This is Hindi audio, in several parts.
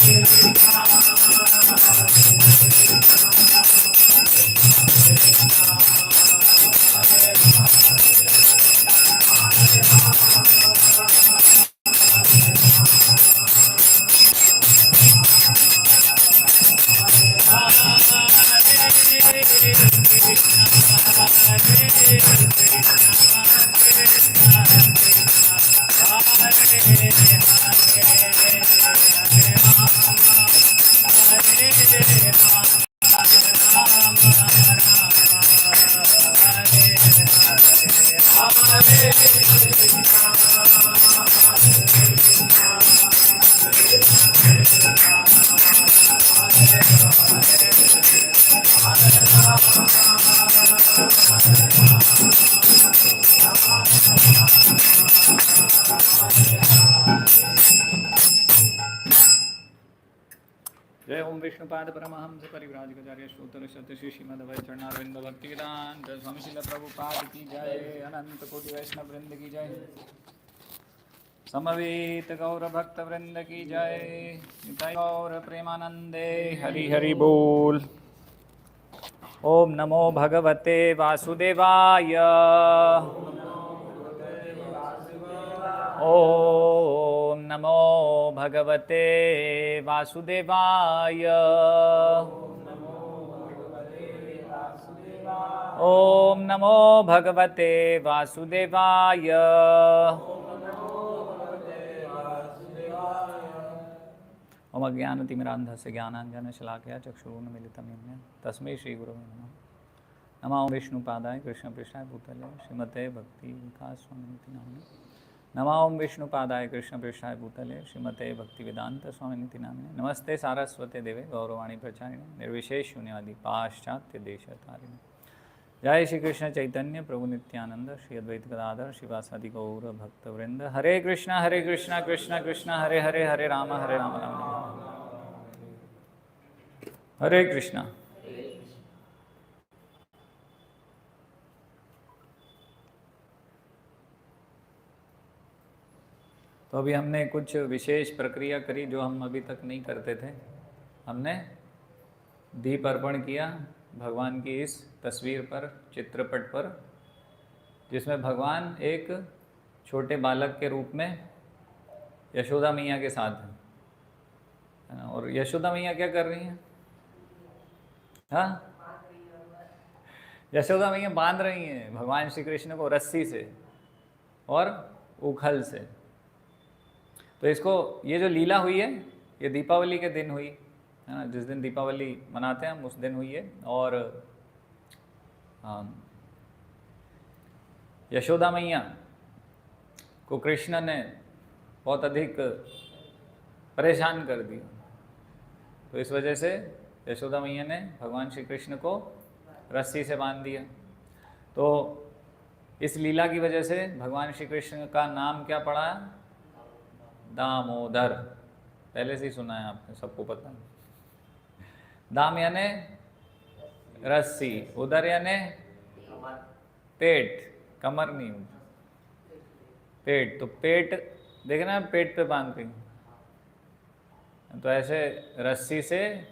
जय ओम विष्णुपाद परमहंस परिव्राजकाचार्य श्रोत्र सत्य श्री श्रीमद् चरणारविंद भक्तिवेदांत स्वामी श्रील प्रभुपाद की जय। अनंत कोटि वैष्णव वृंद की जय। समवेत गौर भक्त वृंद की जय। निताई गौर प्रेमानंदे हरि हरि बोल। ओम नमो भगवते वासुदेवाय। ओम नमो भगवते वासुदेवाय। ओम नमो भगवते वासुदेवाय। ओम अज्ञानतिमिरान्धस्य ज्ञानाञ्जनशलाकया चक्षुरुन्मीलितं येन तस्मै श्रीगुरवे नमः। नमो विष्णुपादाय कृष्णपृष्ठाय भूतले श्रीमते भक्ति विकास स्वामिनिति नामिने। नमो विष्णुपादाय कृष्णपृष्ठाय भूतले श्रीमते भक्तिवेदांत स्वामिनिति नामिने। नमस्ते सारस्वते देवे गौरवाणी प्रचारिणे निर्विशेष शून्यवादी पाश्चात्य देशतारिणे। जय श्री कृष्ण चैतन्य प्रभु नित्यानंद श्री अद्वैत गदाधर श्रीवासादि गौर भक्तवृंद। हरे कृष्ण कृष्ण कृष्ण हरे हरे हरे राम राम राम हरे कृष्णा। तो अभी हमने कुछ विशेष प्रक्रिया करी जो हम अभी तक नहीं करते थे। हमने दीप अर्पण किया भगवान की इस तस्वीर पर, चित्रपट पर, जिसमें भगवान एक छोटे बालक के रूप में यशोदा मैया के साथ है ना। और यशोदा मैया क्या कर रही हैं? हाँ, यशोदा मैया बांध रही हैं भगवान श्री कृष्ण को रस्सी से और उखल से। तो इसको, ये जो लीला हुई है ये दीपावली के दिन हुई है ना। जिस दिन दीपावली मनाते हैं हम उस दिन हुई है। और यशोदा मैया को कृष्ण ने बहुत अधिक परेशान कर दिया। तो इस वजह से यशोदा मैया ने भगवान श्री कृष्ण को रस्सी से बांध दिया। तो इस लीला की वजह से भगवान श्री कृष्ण का नाम क्या पड़ा? दामोदर। पहले से ही सुना है आपने, सबको पता है। दाम यानी रस्सी, उदर यानी पेट, कमर नहीं, पेट। तो पेट देखना, पेट पे बांध रही। तो ऐसे रस्सी से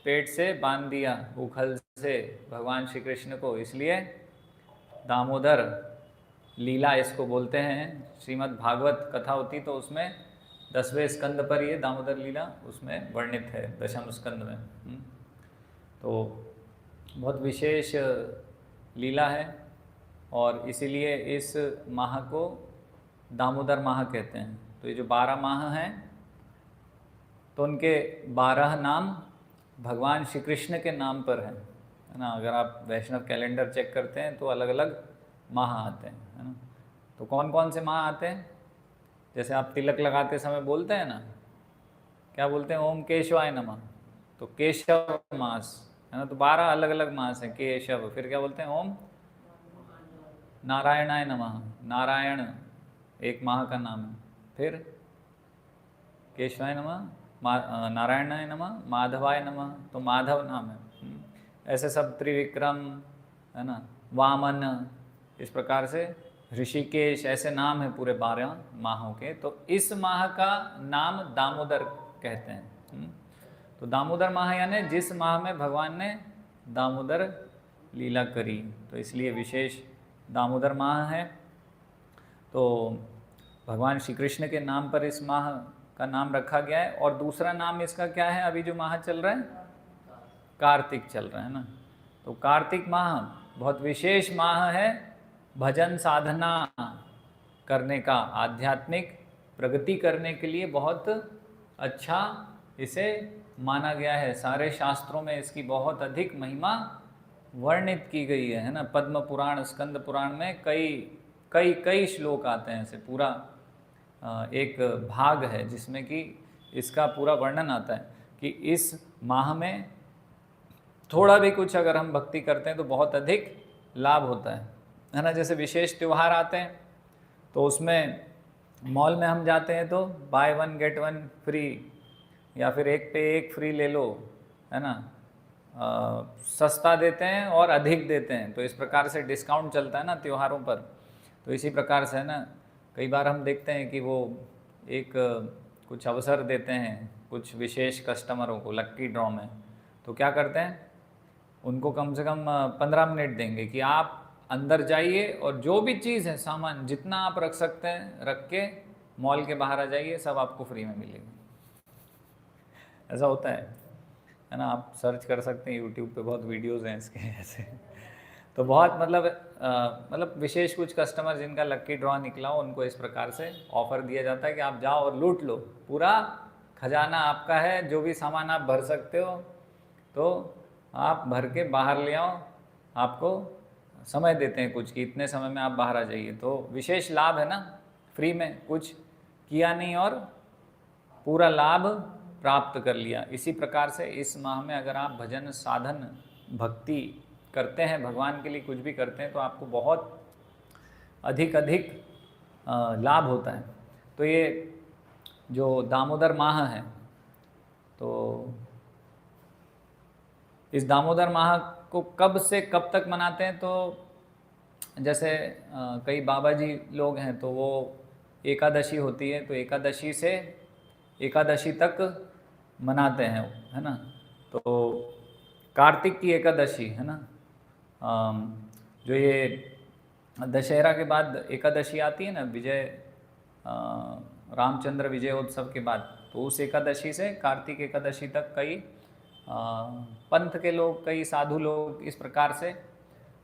पेट से बांध दिया, उखल से भगवान श्री कृष्ण को, इसलिए दामोदर लीला इसको बोलते हैं। श्रीमद् भागवत कथा होती तो उसमें 10वें स्कंद पर ये दामोदर लीला उसमें वर्णित है, दशम स्कंद में। तो बहुत विशेष लीला है और इसीलिए इस माह को दामोदर माह कहते हैं। तो ये जो 12 माह हैं तो उनके 12 नाम भगवान श्री कृष्ण के नाम पर है ना। अगर आप वैष्णव कैलेंडर चेक करते हैं तो अलग अलग माह आते हैं, है ना। तो कौन कौन से माह आते हैं? जैसे आप तिलक लगाते समय बोलते हैं ना, क्या बोलते हैं? ओम केशवाय नमः। तो केशव मास है ना। तो 12 अलग अलग मास हैं केशव। फिर क्या बोलते हैं? ओम नारायणाय नमः। नारायण एक माह का नाम है। फिर केशवाय नमः, नारायणाय नमः, माधवाय नमः, तो माधव नाम है। ऐसे सब त्रिविक्रम है ना, वामन, इस प्रकार से ऋषिकेश, ऐसे नाम है पूरे 12 माहों के। तो इस माह का नाम दामोदर कहते हैं। तो दामोदर माह यानी जिस माह में भगवान ने दामोदर लीला करी, तो इसलिए विशेष दामोदर माह है। तो भगवान श्री कृष्ण के नाम पर इस माह का नाम रखा गया है। और दूसरा नाम इसका क्या है, अभी जो माह चल रहा है कार्तिक चल रहा है ना। तो कार्तिक माह बहुत विशेष माह है, भजन साधना करने का, आध्यात्मिक प्रगति करने के लिए बहुत अच्छा इसे माना गया है। सारे शास्त्रों में इसकी बहुत अधिक महिमा वर्णित की गई है ना। पद्म पुराण, स्कंद पुराण में कई कई कई श्लोक आते हैं, ऐसे पूरा एक भाग है जिसमें कि इसका पूरा वर्णन आता है कि इस माह में थोड़ा भी कुछ अगर हम भक्ति करते हैं तो बहुत अधिक लाभ होता है ना। जैसे विशेष त्यौहार आते हैं तो उसमें मॉल में हम जाते हैं तो by one get one free, या फिर एक पे एक फ्री ले लो, है ना। सस्ता देते हैं और अधिक देते हैं, तो इस प्रकार से डिस्काउंट चलता है ना त्योहारों पर। तो इसी प्रकार से है ना, कई बार हम देखते हैं कि वो एक कुछ अवसर देते हैं कुछ विशेष कस्टमरों को लक्की ड्रॉ में। तो क्या करते हैं, उनको कम से कम 15 मिनट देंगे कि आप अंदर जाइए और जो भी चीज़ है, सामान जितना आप रख सकते हैं रख के मॉल के बाहर आ जाइए, सब आपको फ्री में मिलेगा। ऐसा होता है ना। आप सर्च कर सकते हैं यूट्यूब पे, बहुत वीडियोज़ हैं इसके ऐसे। तो बहुत मतलब विशेष कुछ कस्टमर जिनका लक्की ड्रॉ निकला हो, उनको इस प्रकार से ऑफ़र दिया जाता है कि आप जाओ और लूट लो, पूरा खजाना आपका है, जो भी सामान आप भर सकते हो तो आप भर के बाहर ले आओ। आपको समय देते हैं कुछ कि इतने समय में आप बाहर आ जाइए। तो विशेष लाभ है ना, फ्री में कुछ किया नहीं और पूरा लाभ प्राप्त कर लिया। इसी प्रकार से इस माह में अगर आप भजन साधन भक्ति करते हैं, भगवान के लिए कुछ भी करते हैं, तो आपको बहुत अधिक अधिक लाभ होता है। तो ये जो दामोदर माह है, तो इस दामोदर माह को कब से कब तक मनाते हैं, तो जैसे कई बाबा जी लोग हैं तो वो एकादशी होती है तो एकादशी से एकादशी तक मनाते हैं, है ना। तो कार्तिक की एकादशी है ना, जो ये दशहरा के बाद एकादशी आती है ना, विजय रामचंद्र विजयोत्सव के बाद, तो उस एकादशी से कार्तिक एकादशी तक कई पंथ के लोग, कई साधु लोग इस प्रकार से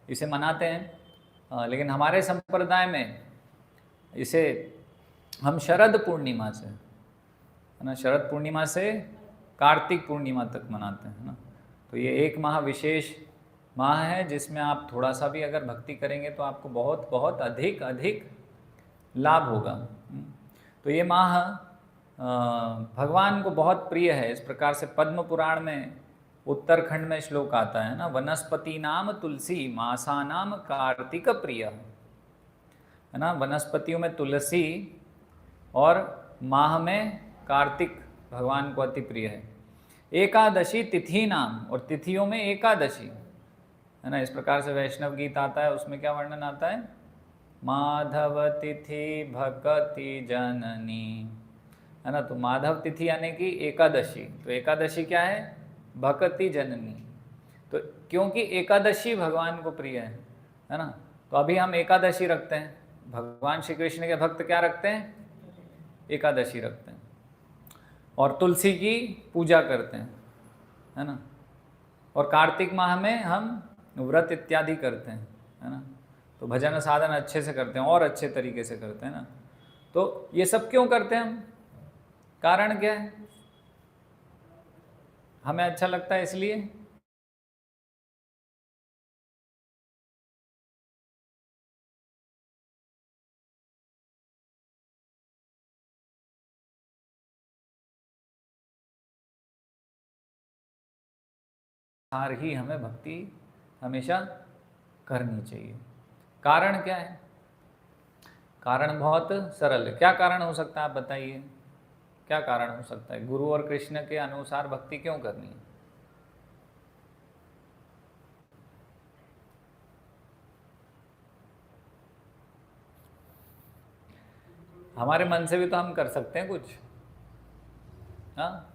इसे मनाते हैं। लेकिन हमारे संप्रदाय में इसे हम शरद पूर्णिमा से, है ना, शरद पूर्णिमा से कार्तिक पूर्णिमा तक मनाते हैं ना। तो ये एक माह विशेष माह है जिसमें आप थोड़ा सा भी अगर भक्ति करेंगे तो आपको बहुत बहुत अधिक अधिक लाभ होगा। तो ये माह भगवान को बहुत प्रिय है। इस प्रकार से पद्म पुराण में उत्तरखंड में श्लोक आता है ना, वनस्पति नाम तुलसी मासा नाम कार्तिक प्रिय, है ना। वनस्पतियों में तुलसी और माह में कार्तिक भगवान को अति प्रिय है। एकादशी तिथि नाम, और तिथियों में एकादशी, है ना। इस प्रकार से वैष्णव गीत आता है, उसमें क्या वर्णन आता है, माधव तिथि भक्ति जननी, है ना। तो माधव तिथि यानी कि एकादशी, तो एकादशी क्या है, भक्ति जननी। तो क्योंकि एकादशी भगवान को प्रिय है ना। तो अभी हम एकादशी रखते हैं, भगवान श्री कृष्ण के भक्त क्या रखते हैं, एकादशी रखते हैं और तुलसी की पूजा करते हैं, है ना। और कार्तिक माह में हम व्रत इत्यादि करते हैं, है ना। तो भजन साधन अच्छे से करते हैं और अच्छे तरीके से करते हैं ना। तो ये सब क्यों करते हैं हम, कारण क्या है, हमें अच्छा लगता है इसलिए, हार ही हमें भक्ति हमेशा करनी चाहिए। कारण क्या है, कारण बहुत सरल है। क्या कारण हो सकता है आप बताइए, क्या कारण हो सकता है, गुरु और कृष्ण के अनुसार भक्ति क्यों करनी है। हमारे मन से भी तो हम कर सकते हैं कुछ, हाँ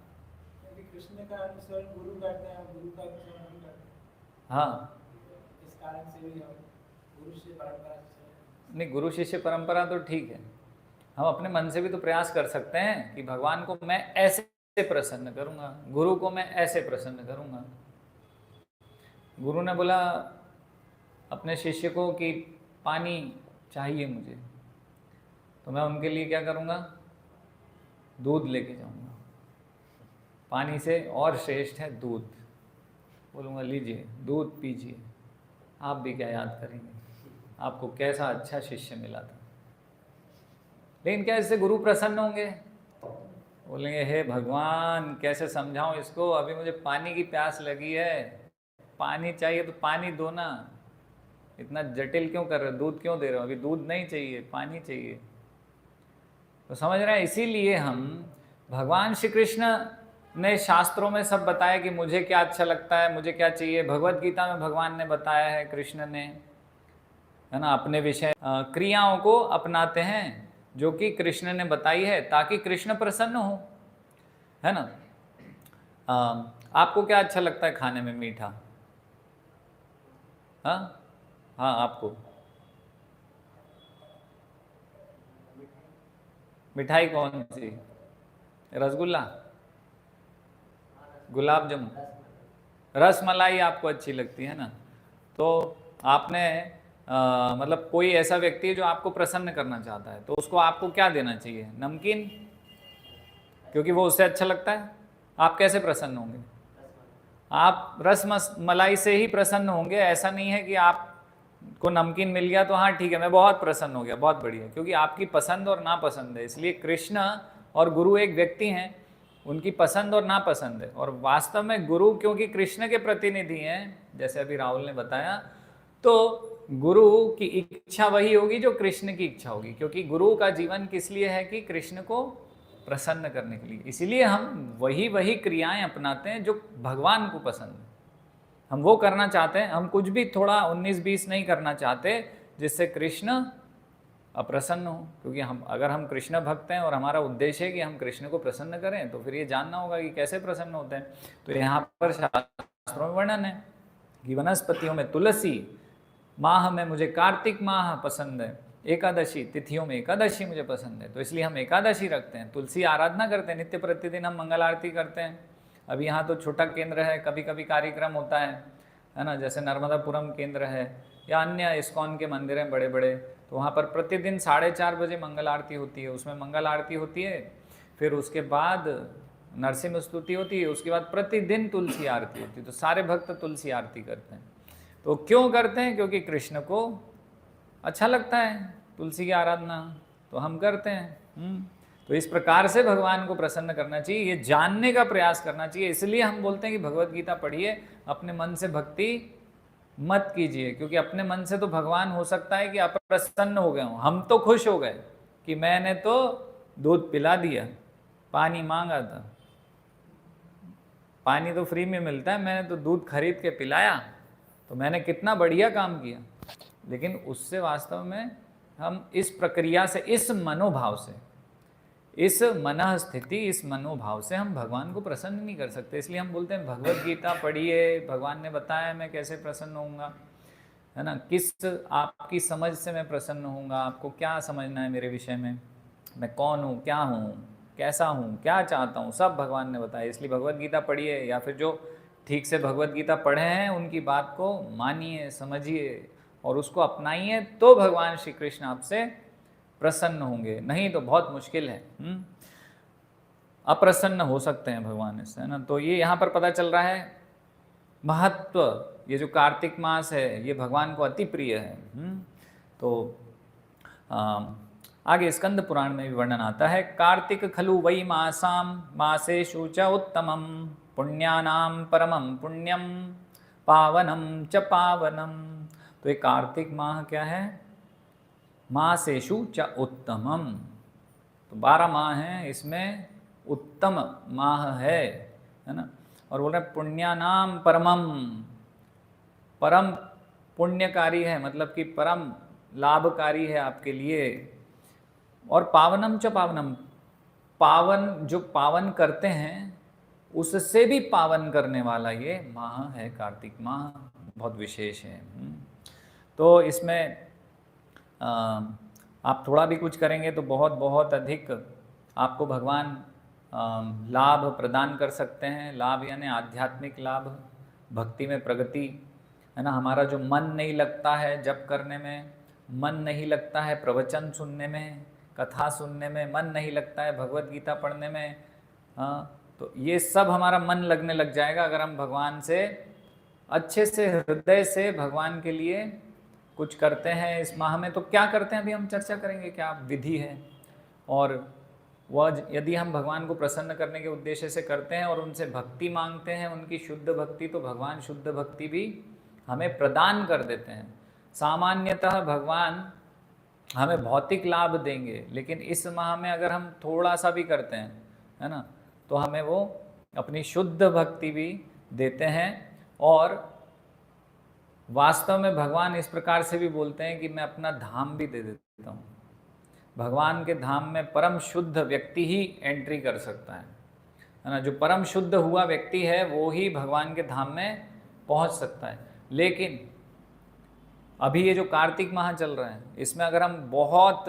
कृष्ण का अनुसरण गुरु करते हैं, गुरु का अनुसरण हम करते हैं। हाँ, इस कारण से भी हम गुरु से परंपरा से नहीं गुरु शिष्य परंपरा तो ठीक है, हम अपने मन से भी तो प्रयास कर सकते हैं कि भगवान को मैं ऐसे प्रसन्न करूंगा, गुरु को मैं ऐसे प्रसन्न करूंगा। गुरु ने बोला अपने शिष्य को कि पानी चाहिए मुझे, तो मैं उनके लिए क्या करूंगा, दूध लेके जाऊंगा। पानी से और श्रेष्ठ है दूध, बोलूँगा लीजिए दूध पीजिए। आप भी क्या याद करेंगे, आपको कैसा अच्छा शिष्य मिला था। लेकिन क्या इससे गुरु प्रसन्न होंगे, बोलेंगे हे भगवान कैसे समझाऊं इसको, अभी मुझे पानी की प्यास लगी है, पानी चाहिए तो पानी दो ना, इतना जटिल क्यों कर रहे हो, दूध क्यों दे रहे हो, अभी दूध नहीं चाहिए पानी चाहिए। तो समझ रहे हैं, इसीलिए हम भगवान श्री कृष्ण ने शास्त्रों में सब बताया कि मुझे क्या अच्छा लगता है, मुझे क्या चाहिए। भगवत गीता में भगवान ने बताया है, कृष्ण ने, है ना, अपने विषय क्रियाओं को अपनाते हैं जो कि कृष्ण ने बताई है, ताकि कृष्ण प्रसन्न हो, है ना। आपको क्या अच्छा लगता है खाने में, मीठा? हाँ हाँ, आपको मिठाई कौन सी, रसगुल्ला, गुलाब जामुन, रस मलाई आपको अच्छी लगती है ना। तो आपने मतलब कोई ऐसा व्यक्ति है जो आपको प्रसन्न करना चाहता है, तो उसको आपको क्या देना चाहिए, नमकीन, क्योंकि वो उससे अच्छा लगता है। आप कैसे प्रसन्न होंगे, आप मलाई से ही प्रसन्न होंगे। ऐसा नहीं है कि आप को नमकीन मिल गया तो हाँ ठीक है मैं बहुत प्रसन्न हो गया, बहुत बढ़िया, क्योंकि आपकी पसंद और नापसंद है। इसलिए कृष्ण और गुरु एक व्यक्ति हैं, उनकी पसंद और नापसंद है। और वास्तव में गुरु क्योंकि कृष्ण के प्रतिनिधि हैं, जैसे अभी राहुल ने बताया, तो गुरु की इच्छा वही होगी जो कृष्ण की इच्छा होगी, क्योंकि गुरु का जीवन किस लिए है, कि कृष्ण को प्रसन्न करने के लिए। इसीलिए हम वही वही क्रियाएं अपनाते हैं जो भगवान को पसंद है, हम वो करना चाहते हैं। हम कुछ भी थोड़ा 19-20 नहीं करना चाहते जिससे कृष्ण अप्रसन्न हो, क्योंकि हम अगर हम कृष्ण भक्त हैं और हमारा उद्देश्य है कि हम कृष्ण को प्रसन्न करें, तो फिर ये जानना होगा कि कैसे प्रसन्न होते हैं। तो यहाँ पर शास्त्रों में वर्णन है कि वनस्पतियों में तुलसी, माह में मुझे कार्तिक माह पसंद है, एकादशी तिथियों में एकादशी मुझे पसंद है, तो इसलिए हम एकादशी रखते हैं, तुलसी आराधना करते हैं, नित्य प्रतिदिन हम मंगल आरती करते हैं। अभी यहाँ तो छोटा केंद्र है, कभी कभी कार्यक्रम होता है ना, जैसे नर्मदापुरम केंद्र है या अन्य इस्कॉन के मंदिर हैं बड़े बड़े, तो वहाँ पर प्रतिदिन 4:30 बजे मंगल आरती होती है। उसमें मंगल आरती होती है, फिर उसके बाद नरसिंह स्तुति होती है, उसके बाद प्रतिदिन तुलसी आरती होती है। तो सारे भक्त तुलसी आरती करते हैं। तो क्यों करते हैं, क्योंकि कृष्ण को अच्छा लगता है तुलसी की आराधना, तो हम करते हैं। तो इस प्रकार से भगवान को प्रसन्न करना चाहिए, ये जानने का प्रयास करना चाहिए। इसलिए हम बोलते हैं कि भगवत गीता पढ़िए, अपने मन से भक्ति मत कीजिए, क्योंकि अपने मन से तो भगवान हो सकता है कि अप्रसन्न हो गए हों। हम तो खुश हो गए कि मैंने तो दूध पिला दिया, पानी मांगा था, पानी तो फ्री में मिलता है, मैंने तो दूध खरीद के पिलाया, तो मैंने कितना बढ़िया काम किया। लेकिन उससे वास्तव में हम इस प्रक्रिया से, इस मनोभाव से, इस मनः स्थिति, इस मनोभाव से हम भगवान को प्रसन्न नहीं कर सकते। इसलिए हम बोलते हैं भगवत गीता पढ़िए, भगवान ने बताया मैं कैसे प्रसन्न होऊंगा, है ना, किस आपकी समझ से मैं प्रसन्न होऊंगा, आपको क्या समझना है मेरे विषय में, मैं कौन हूँ, क्या हूँ, कैसा हूँ, क्या चाहता हूँ, सब भगवान ने बताया। इसलिए भगवत गीता पढ़िए, या फिर जो ठीक से भगवत गीता पढ़े हैं उनकी बात को मानिए, समझिए और उसको अपनाइए, तो भगवान श्री कृष्ण आपसे प्रसन्न होंगे। नहीं तो बहुत मुश्किल है, अप्रसन्न हो सकते हैं भगवान इससे, है ना। तो ये यहाँ पर पता चल रहा है महत्व, ये जो कार्तिक मास है ये भगवान को अति प्रिय है। तो आगे स्कंद पुराण में भी वर्णन आता है, कार्तिक खलु वै मासाम मासेषु च उत्तमम पुण्यानाम परमम पुण्यम पावनम च पावनम। तो ये कार्तिक माह क्या है, मासेषु च उत्तमम, तो 12 माह हैं, इसमें उत्तम माह है ना। और बोल रहे पुण्यानाम परमम, परम पुण्यकारी है, मतलब कि परम लाभकारी है आपके लिए। और पावनम च पावनम, पावन, जो पावन करते हैं उससे भी पावन करने वाला ये माह है, कार्तिक माह बहुत विशेष है। तो इसमें आप थोड़ा भी कुछ करेंगे तो बहुत बहुत अधिक आपको भगवान लाभ प्रदान कर सकते हैं। लाभ यानी आध्यात्मिक लाभ, भक्ति में प्रगति, है ना। हमारा जो मन नहीं लगता है जप करने में, मन नहीं लगता है प्रवचन सुनने में, कथा सुनने में, मन नहीं लगता है भगवत गीता पढ़ने में, तो ये सब हमारा मन लगने लग जाएगा अगर हम भगवान से अच्छे से हृदय से भगवान के लिए कुछ करते हैं इस माह में। तो क्या करते हैं अभी हम चर्चा करेंगे, क्या विधि है, और वह यदि हम भगवान को प्रसन्न करने के उद्देश्य से करते हैं और उनसे भक्ति मांगते हैं, उनकी शुद्ध भक्ति, तो भगवान शुद्ध भक्ति भी हमें प्रदान कर देते हैं। सामान्यतः भगवान हमें भौतिक लाभ देंगे, लेकिन इस माह में अगर हम थोड़ा सा भी करते हैं, है ना, तो हमें वो अपनी शुद्ध भक्ति भी देते हैं। और वास्तव में भगवान इस प्रकार से भी बोलते हैं कि मैं अपना धाम भी दे देता हूँ। भगवान के धाम में परम शुद्ध व्यक्ति ही एंट्री कर सकता है ना। जो परम शुद्ध हुआ व्यक्ति है वो ही भगवान के धाम में पहुँच सकता है। लेकिन अभी ये जो कार्तिक माह चल रहा है, इसमें अगर हम बहुत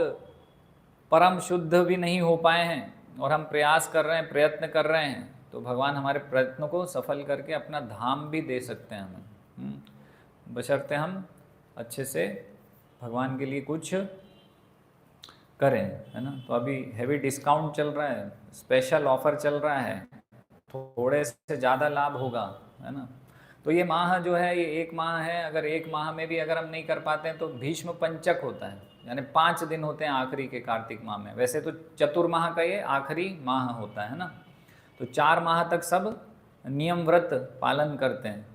परम शुद्ध भी नहीं हो पाए हैं और हम प्रयास कर रहे हैं, प्रयत्न कर रहे हैं, तो भगवान हमारे प्रयत्नों को सफल करके अपना धाम भी दे सकते हैं हमें, बशर्ते हम अच्छे से भगवान के लिए कुछ करें, है ना। तो अभी हैवी डिस्काउंट चल रहा है, स्पेशल ऑफर चल रहा है, थोड़े से ज़्यादा लाभ होगा, है ना। तो ये माह जो है ये एक माह है। अगर एक माह में भी अगर हम नहीं कर पाते हैं तो भीष्म पंचक होता है, यानी 5 दिन होते हैं आखिरी के कार्तिक माह में। वैसे तो चतुर्माह का ये आखिरी माह होता है ना। तो 4 माह तक सब नियम व्रत पालन करते हैं,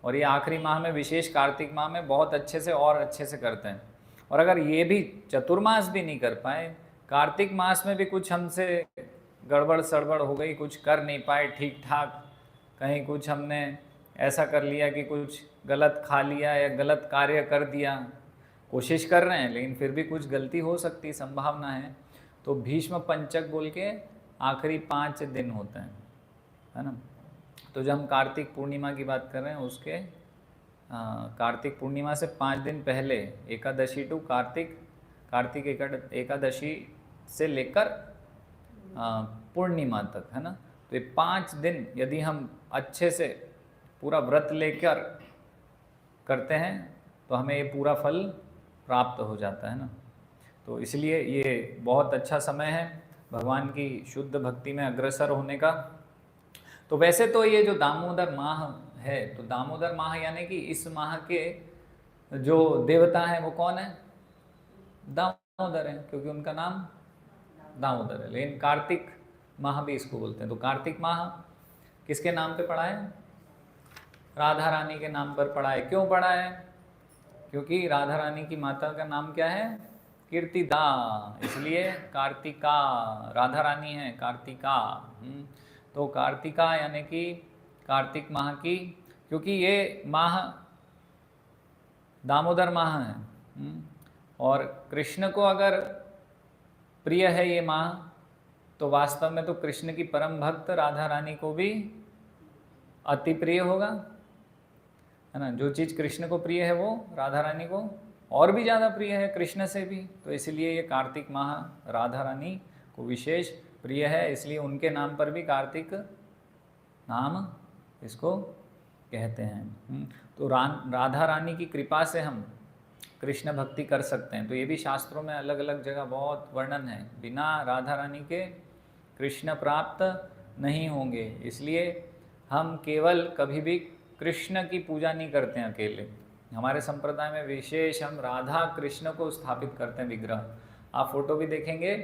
और ये आखिरी माह में, विशेष कार्तिक माह में बहुत अच्छे से और अच्छे से करते हैं। और अगर ये भी चतुर्मास भी नहीं कर पाए, कार्तिक मास में भी कुछ हमसे गड़बड़ सड़बड़ हो गई, कुछ कर नहीं पाए ठीक ठाक, कहीं कुछ हमने ऐसा कर लिया कि कुछ गलत खा लिया या गलत कार्य कर दिया, कोशिश कर रहे हैं लेकिन फिर भी कुछ गलती हो सकती, संभावना है, तो भीष्म पंचक बोल के आखिरी 5 दिन होते हैं, है ना। तो जब हम कार्तिक पूर्णिमा की बात कर रहे हैं, उसके कार्तिक पूर्णिमा से 5 दिन पहले, एकादशी टू कार्तिक एकादशी से लेकर पूर्णिमा तक, है ना। तो ये 5 दिन यदि हम अच्छे से पूरा व्रत लेकर करते हैं तो हमें ये पूरा फल प्राप्त हो जाता है ना। तो इसलिए ये बहुत अच्छा समय है भगवान की शुद्ध भक्ति में अग्रसर होने का। तो वैसे तो ये जो दामोदर माह है, तो दामोदर माह यानी कि इस माह के जो देवता हैं वो कौन है? दामोदर हैं, क्योंकि उनका नाम दामोदर है। लेकिन कार्तिक माह भी इसको बोलते हैं। तो कार्तिक माह किसके नाम पे पड़ा है? राधा रानी के नाम पर पड़ा है। क्यों पड़ा है? क्योंकि राधा रानी की माता का नाम क्या है? कीर्तिदा, इसलिए कार्तिका। राधा रानी है कार्तिका। तो कार्तिका यानी कि कार्तिक माह की, क्योंकि ये माह दामोदर माह है, और कृष्ण को अगर प्रिय है ये माह, तो वास्तव में तो कृष्ण की परम भक्त राधा रानी को भी अति प्रिय होगा, है ना। जो चीज़ कृष्ण को प्रिय है वो राधा रानी को और भी ज़्यादा प्रिय है, कृष्ण से भी। तो इसलिए ये कार्तिक माह राधा रानी को विशेष प्रिय है, इसलिए उनके नाम पर भी कार्तिक नाम इसको कहते हैं। तो राधा रानी की कृपा से हम कृष्ण भक्ति कर सकते हैं। तो ये भी शास्त्रों में अलग अलग जगह बहुत वर्णन है, बिना राधा रानी के कृष्ण प्राप्त नहीं होंगे। इसलिए हम केवल कभी भी कृष्ण की पूजा नहीं करते हैं अकेले। हमारे संप्रदाय में विशेष हम राधा कृष्ण को स्थापित करते हैं विग्रह। आप फोटो भी देखेंगे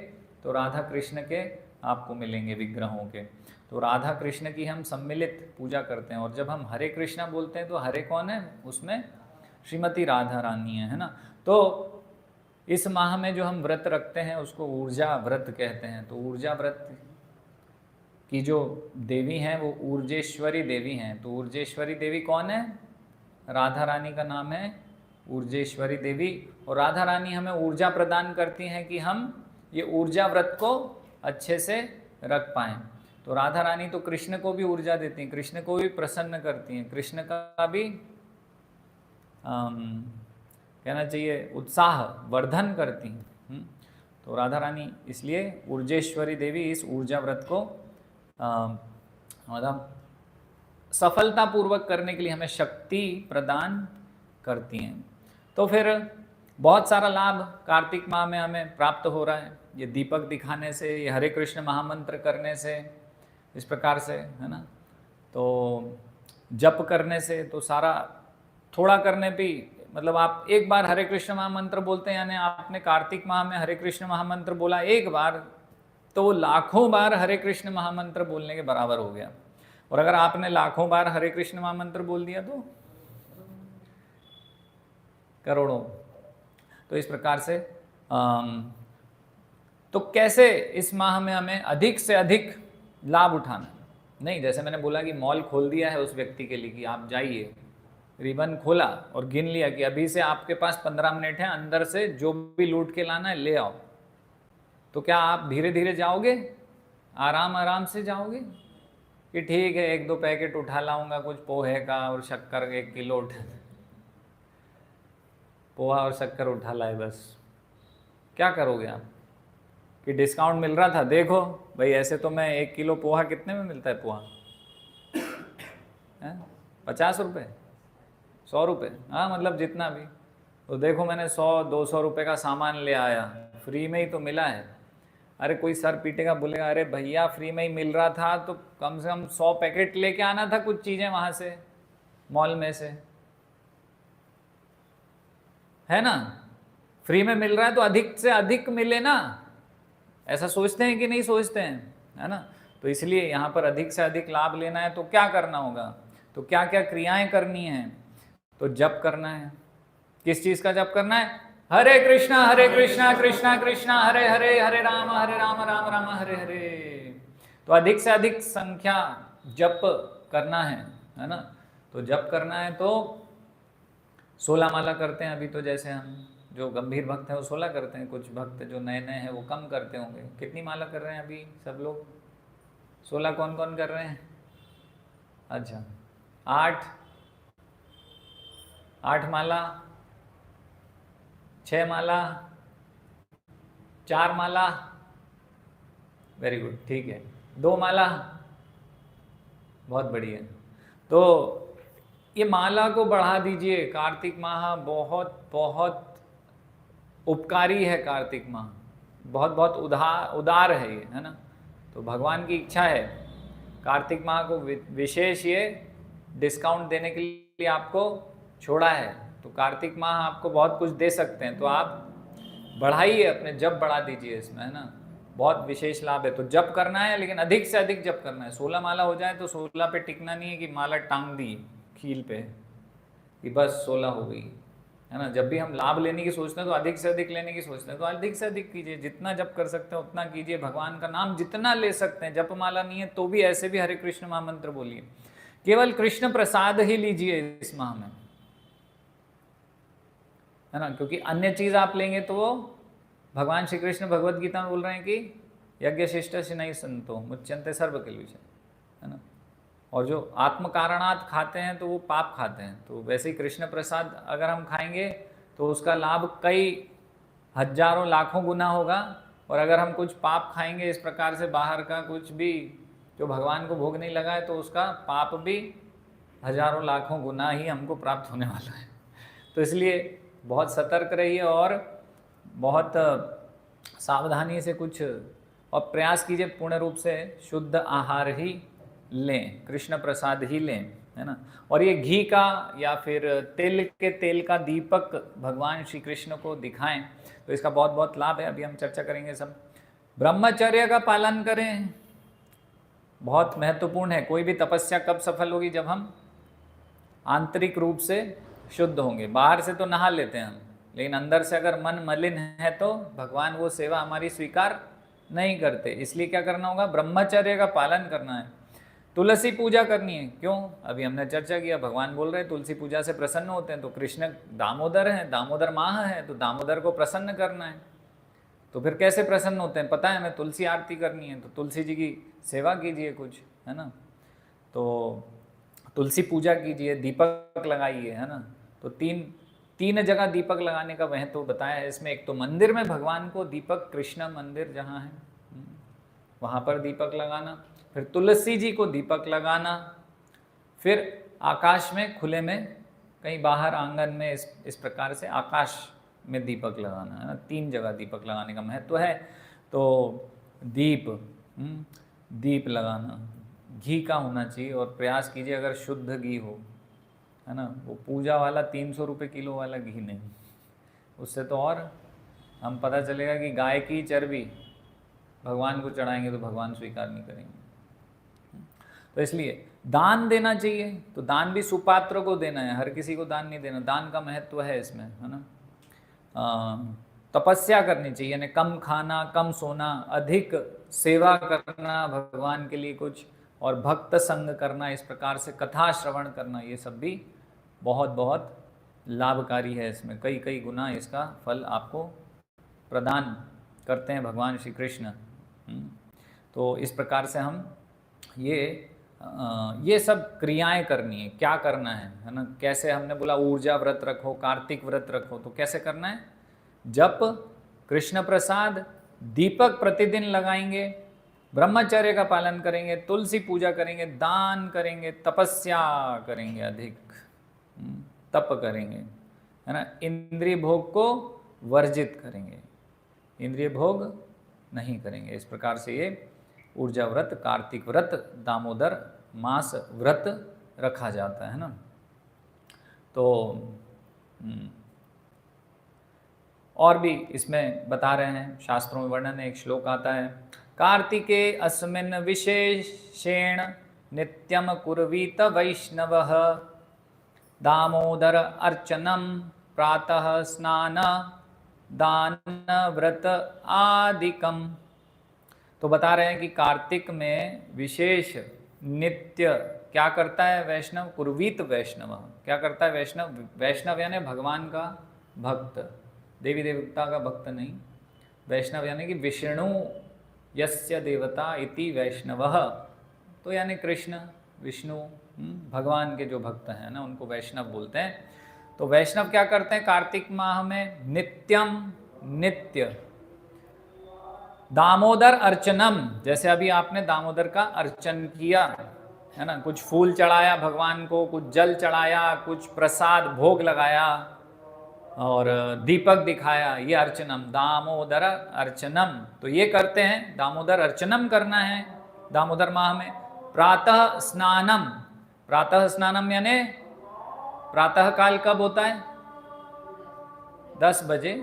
तो राधा कृष्ण के आपको मिलेंगे विग्रहों के। तो राधा कृष्ण की हम सम्मिलित पूजा करते हैं। और जब हम हरे कृष्णा बोलते हैं तो हरे कौन है? उसमें श्रीमती राधा रानी है ना। तो इस माह में जो हम व्रत रखते हैं उसको ऊर्जा व्रत कहते हैं। तो ऊर्जा व्रत की जो देवी हैं वो ऊर्जेश्वरी देवी हैं। तो ऊर्जेश्वरी देवी कौन है? राधा रानी का नाम है ऊर्जेश्वरी देवी। और राधा रानी हमें ऊर्जा प्रदान करती हैं कि हम ये ऊर्जा व्रत को अच्छे से रख पाएं। तो राधा रानी तो कृष्ण को भी ऊर्जा देती हैं, कृष्ण को भी प्रसन्न करती हैं, कृष्ण का भी कहना चाहिए उत्साह वर्धन करती हैं। तो राधा रानी इसलिए ऊर्जेश्वरी देवी इस ऊर्जा व्रत को मतलब सफलतापूर्वक करने के लिए हमें शक्ति प्रदान करती हैं। तो फिर बहुत सारा लाभ कार्तिक माह में हमें प्राप्त हो रहा है, ये दीपक दिखाने से, ये हरे कृष्ण महामंत्र करने से, इस प्रकार से, है ना। तो जप करने से तो सारा, थोड़ा करने भी, मतलब आप एक बार हरे कृष्ण महामंत्र बोलते हैं, यानी आपने कार्तिक माह में हरे कृष्ण महामंत्र बोला एक बार, तो वो लाखों बार हरे कृष्ण महामंत्र बोलने के बराबर हो गया। और अगर आपने लाखों बार हरे कृष्ण महामंत्र बोल दिया तो करोड़ों। तो इस प्रकार से तो कैसे इस माह में हमें अधिक से अधिक लाभ उठाना, नहीं जैसे मैंने बोला कि मॉल खोल दिया है उस व्यक्ति के लिए कि आप जाइए, रिबन खोला और गिन लिया कि अभी से आपके पास 15 मिनट है, अंदर से जो भी लूट के लाना है ले आओ। तो क्या आप धीरे धीरे जाओगे, आराम आराम से जाओगे, कि ठीक है 1-2 पैकेट उठा लाऊंगा, कुछ पोहे का और शक्कर 1 किलो पोहा और शक्कर उठा लाए बस। क्या करोगे आप कि डिस्काउंट मिल रहा था, देखो भाई ऐसे तो मैं 1 किलो पोहा कितने में मिलता है पोहा, 50 रुपये, 100 रुपये, हाँ मतलब जितना भी। तो देखो मैंने 100-200 रुपये का सामान ले आया, फ्री में ही तो मिला है। अरे कोई सर पीटेगा, बोलेगा अरे भैया फ्री में ही मिल रहा था तो कम से कम 100 पैकेट लेके आना था, कुछ चीज़ें वहाँ से मॉल में से, है ना। फ्री में मिल रहा है तो अधिक से अधिक मिले ना, ऐसा सोचते हैं कि नहीं सोचते हैं, है ना। तो इसलिए यहाँ पर अधिक से अधिक लाभ लेना है तो क्या करना होगा, तो क्या क्या क्रियाएं करनी है, तो जप करना है। किस चीज़ का जप करना है, हरे कृष्णा कृष्णा कृष्णा हरे हरे, हरे राम राम राम हरे हरे। तो अधिक से अधिक संख्या जप करना है ना। तो जप करना है तो 16 माला करते हैं अभी, तो जैसे हम जो गंभीर भक्त हैं वो 16 करते हैं, कुछ भक्त जो नए नए हैं वो कम करते होंगे। कितनी माला कर रहे हैं अभी सब लोग, 16 कौन कौन कर रहे हैं, अच्छा 8 माला, 6 माला, 4 माला, वेरी गुड, ठीक है, 2 माला, बहुत बढ़िया। तो ये माला को बढ़ा दीजिए, कार्तिक माह बहुत बहुत उपकारी है, कार्तिक माह बहुत बहुत उदार है ये, है ना। तो भगवान की इच्छा है कार्तिक माह को विशेष ये डिस्काउंट देने के लिए आपको छोड़ा है। तो कार्तिक माह आपको बहुत कुछ दे सकते हैं, तो आप बढ़ाइए, अपने जप बढ़ा दीजिए इसमें, है ना, बहुत विशेष लाभ है। तो जप करना है, लेकिन अधिक से अधिक जप करना है। 16 माला हो जाए तो 16 पे टिकना नहीं है कि माला टांग दी कील पे कि बस 16 हो गई, है ना। जब भी हम लाभ लेने की सोचते हैं तो अधिक से अधिक लेने की सोचते हैं, तो अधिक से अधिक कीजिए, जितना जप कर सकते हैं उतना कीजिए, भगवान का नाम जितना ले सकते हैं। जप माला नहीं है तो भी ऐसे भी हरे कृष्ण महामंत्र बोलिए, केवल कृष्ण प्रसाद ही लीजिए इस माह में, है ना। क्योंकि अन्य चीज आप लेंगे तो वो भगवान श्री कृष्ण भगवद गीता में बोल रहे हैं कि यज्ञ शिष्ट नहीं संतो मुच्यंते सर्व किल्बिषय, है ना। और जो आत्म कारणात खाते हैं तो वो पाप खाते हैं। तो वैसे ही कृष्ण प्रसाद अगर हम खाएंगे तो उसका लाभ कई हजारों लाखों गुना होगा, और अगर हम कुछ पाप खाएंगे इस प्रकार से बाहर का कुछ भी जो भगवान को भोग नहीं लगा है, तो उसका पाप भी हजारों लाखों गुना ही हमको प्राप्त होने वाला है। तो इसलिए बहुत सतर्क रहिए और बहुत सावधानी से कुछ और प्रयास कीजिए, पूर्ण रूप से शुद्ध आहार ही लें, कृष्ण प्रसाद ही लें, है ना। और ये घी का या फिर तेल का दीपक भगवान श्री कृष्ण को दिखाएं तो इसका बहुत बहुत लाभ है। अभी हम चर्चा करेंगे सब। ब्रह्मचर्य का पालन करें, बहुत महत्वपूर्ण है। कोई भी तपस्या कब सफल होगी, जब हम आंतरिक रूप से शुद्ध होंगे। बाहर से तो नहा लेते हैं हम, लेकिन अंदर से अगर मन मलिन है तो भगवान वो सेवा हमारी स्वीकार नहीं करते। इसलिए क्या करना होगा, ब्रह्मचर्य का पालन करना है। तुलसी पूजा करनी है, क्यों, अभी हमने चर्चा किया, भगवान बोल रहे हैं तुलसी पूजा से प्रसन्न होते हैं। तो कृष्ण दामोदर हैं, दामोदर माह है, तो दामोदर को प्रसन्न करना है। तो फिर कैसे प्रसन्न होते हैं? पता है हमें तुलसी आरती करनी है, तो तुलसी जी की सेवा कीजिए कुछ, है ना। तो तुलसी पूजा कीजिए, दीपक लगाइए, है ना। तो तीन जगह दीपक लगाने का महत्व तो बताया है इसमें। एक तो मंदिर में भगवान को दीपक, कृष्ण मंदिर जहाँ है वहाँ पर दीपक लगाना, फिर तुलसी जी को दीपक लगाना, फिर आकाश में खुले में कहीं बाहर आंगन में इस प्रकार से आकाश में दीपक लगाना, है ना। 3 जगह दीपक लगाने का महत्व है। तो दीप लगाना घी का होना चाहिए, और प्रयास कीजिए अगर शुद्ध घी हो, है ना। वो पूजा वाला 300 रुपये किलो वाला घी नहीं, उससे तो और हम पता चलेगा कि गाय की चर्बी भगवान को चढ़ाएंगे तो भगवान स्वीकार नहीं करेंगे। तो इसलिए दान देना चाहिए, तो दान भी सुपात्र को देना है, हर किसी को दान नहीं देना। दान का महत्व है इसमें, है ना। तपस्या करनी चाहिए, यानी कम खाना, कम सोना, अधिक सेवा करना भगवान के लिए कुछ, और भक्त संग करना, इस प्रकार से कथा श्रवण करना, ये सब भी बहुत बहुत लाभकारी है। इसमें कई कई गुना इसका फल आपको प्रदान करते हैं भगवान श्री कृष्ण। तो इस प्रकार से हम ये सब क्रियाएं करनी है। क्या करना है ना। कैसे हमने बोला ऊर्जा व्रत रखो, कार्तिक व्रत रखो, तो कैसे करना है? जप, कृष्ण प्रसाद, दीपक प्रतिदिन लगाएंगे, ब्रह्मचर्य का पालन करेंगे, तुलसी पूजा करेंगे, दान करेंगे, तपस्या करेंगे, अधिक तप करेंगे, है ना। इंद्रिय भोग को वर्जित करेंगे, इंद्रिय भोग नहीं करेंगे। इस प्रकार से ये ऊर्जा व्रत, कार्तिक व्रत, दामोदर मास व्रत रखा जाता है ना। तो और भी इसमें बता रहे हैं, शास्त्रों में वर्णन है। एक श्लोक आता है, कार्तिके अस्मिन् विशेषेण नित्यम कुर्वीत वैष्णवः दामोदर अर्चनम प्रातः स्नान दान व्रत आदिकम। तो बता रहे हैं कि कार्तिक में विशेष नित्य क्या करता है वैष्णव? कुर्वीत वैष्णव, क्या करता है वैष्णव? वैष्णव यानी भगवान का भक्त, देवी देवता का भक्त नहीं। वैष्णव यानी कि विष्णु यस्य देवता इति वैष्णवः, तो यानी कृष्ण विष्णु भगवान के जो भक्त हैं ना, उनको वैष्णव बोलते हैं। तो वैष्णव क्या करते हैं कार्तिक माह में? नित्यम, नित्य दामोदर अर्चनम, जैसे अभी आपने दामोदर का अर्चन किया, है ना। कुछ फूल चढ़ाया भगवान को, कुछ जल चढ़ाया, कुछ प्रसाद भोग लगाया और दीपक दिखाया, ये अर्चनम, दामोदर अर्चनम। तो ये करते हैं, दामोदर अर्चनम करना है दामोदर माह में। प्रातः स्नानम, प्रातः स्नानम यानी प्रातः काल कब होता है? 10 बजे।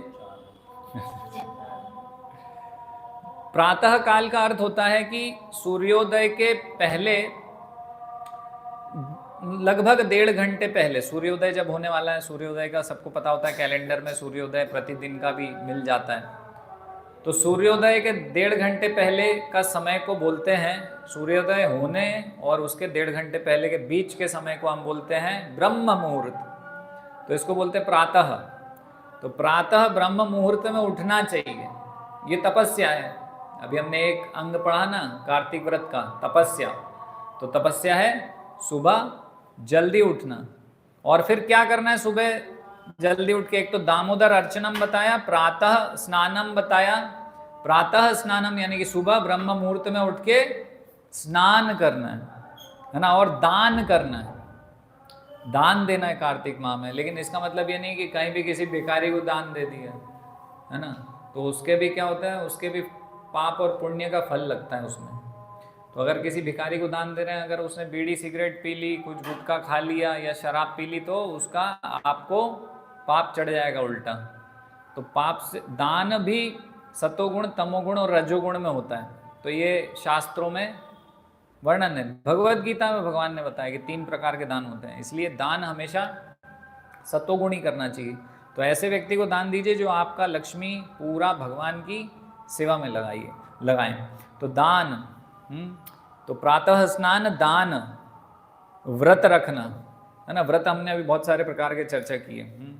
प्रातः काल का अर्थ होता है कि सूर्योदय के पहले लगभग 1.5 घंटे पहले, सूर्योदय जब होने वाला है, सूर्योदय का सबको पता होता है, कैलेंडर में सूर्योदय प्रतिदिन का भी मिल जाता है। तो सूर्योदय के 1.5 घंटे पहले का समय को बोलते हैं, सूर्योदय होने और उसके 1.5 घंटे पहले के बीच के समय को हम बोलते हैं ब्रह्म मुहूर्त। तो इसको बोलते हैं प्रातः। तो प्रातः ब्रह्म मुहूर्त में उठना चाहिए, ये तपस्या है। अभी हमने एक अंग पढ़ा ना कार्तिक व्रत का, तपस्या। तो तपस्या है सुबह जल्दी उठना, और फिर क्या करना है सुबह जल्दी उठ के? एक तो दामोदर अर्चनम बताया, प्रातः स्नानम बताया। प्रातः स्नानम यानी कि सुबह ब्रह्म मुहूर्त में उठ के स्नान करना है ना, और दान करना है, दान देना है कार्तिक माह में। लेकिन इसका मतलब ये नहीं कि कहीं भी किसी भिखारी को दान दे दिया, है ना, तो उसके भी क्या होता है, उसके भी पाप और पुण्य का फल लगता है उसमें। तो अगर किसी भिखारी को दान दे रहे हैं, अगर उसने बीड़ी सिगरेट पी ली, कुछ गुटखा खा लिया या शराब पी ली, तो उसका आपको पाप चढ़ जाएगा उल्टा। तो पाप से दान भी सतोगुण, तमोगुण और रजोगुण में होता है। तो ये शास्त्रों में वर्णन है। भगवद गीता में भगवान ने बताया कि 3 प्रकार के दान होते हैं, इसलिए दान हमेशा सतोगुण ही करना चाहिए। तो ऐसे व्यक्ति को दान दीजिए जो आपका लक्ष्मी पूरा भगवान की सेवा में लगाएं। तो दान, तो प्रातः स्नान, दान, व्रत रखना, है ना। व्रत हमने अभी बहुत सारे प्रकार के चर्चा की है।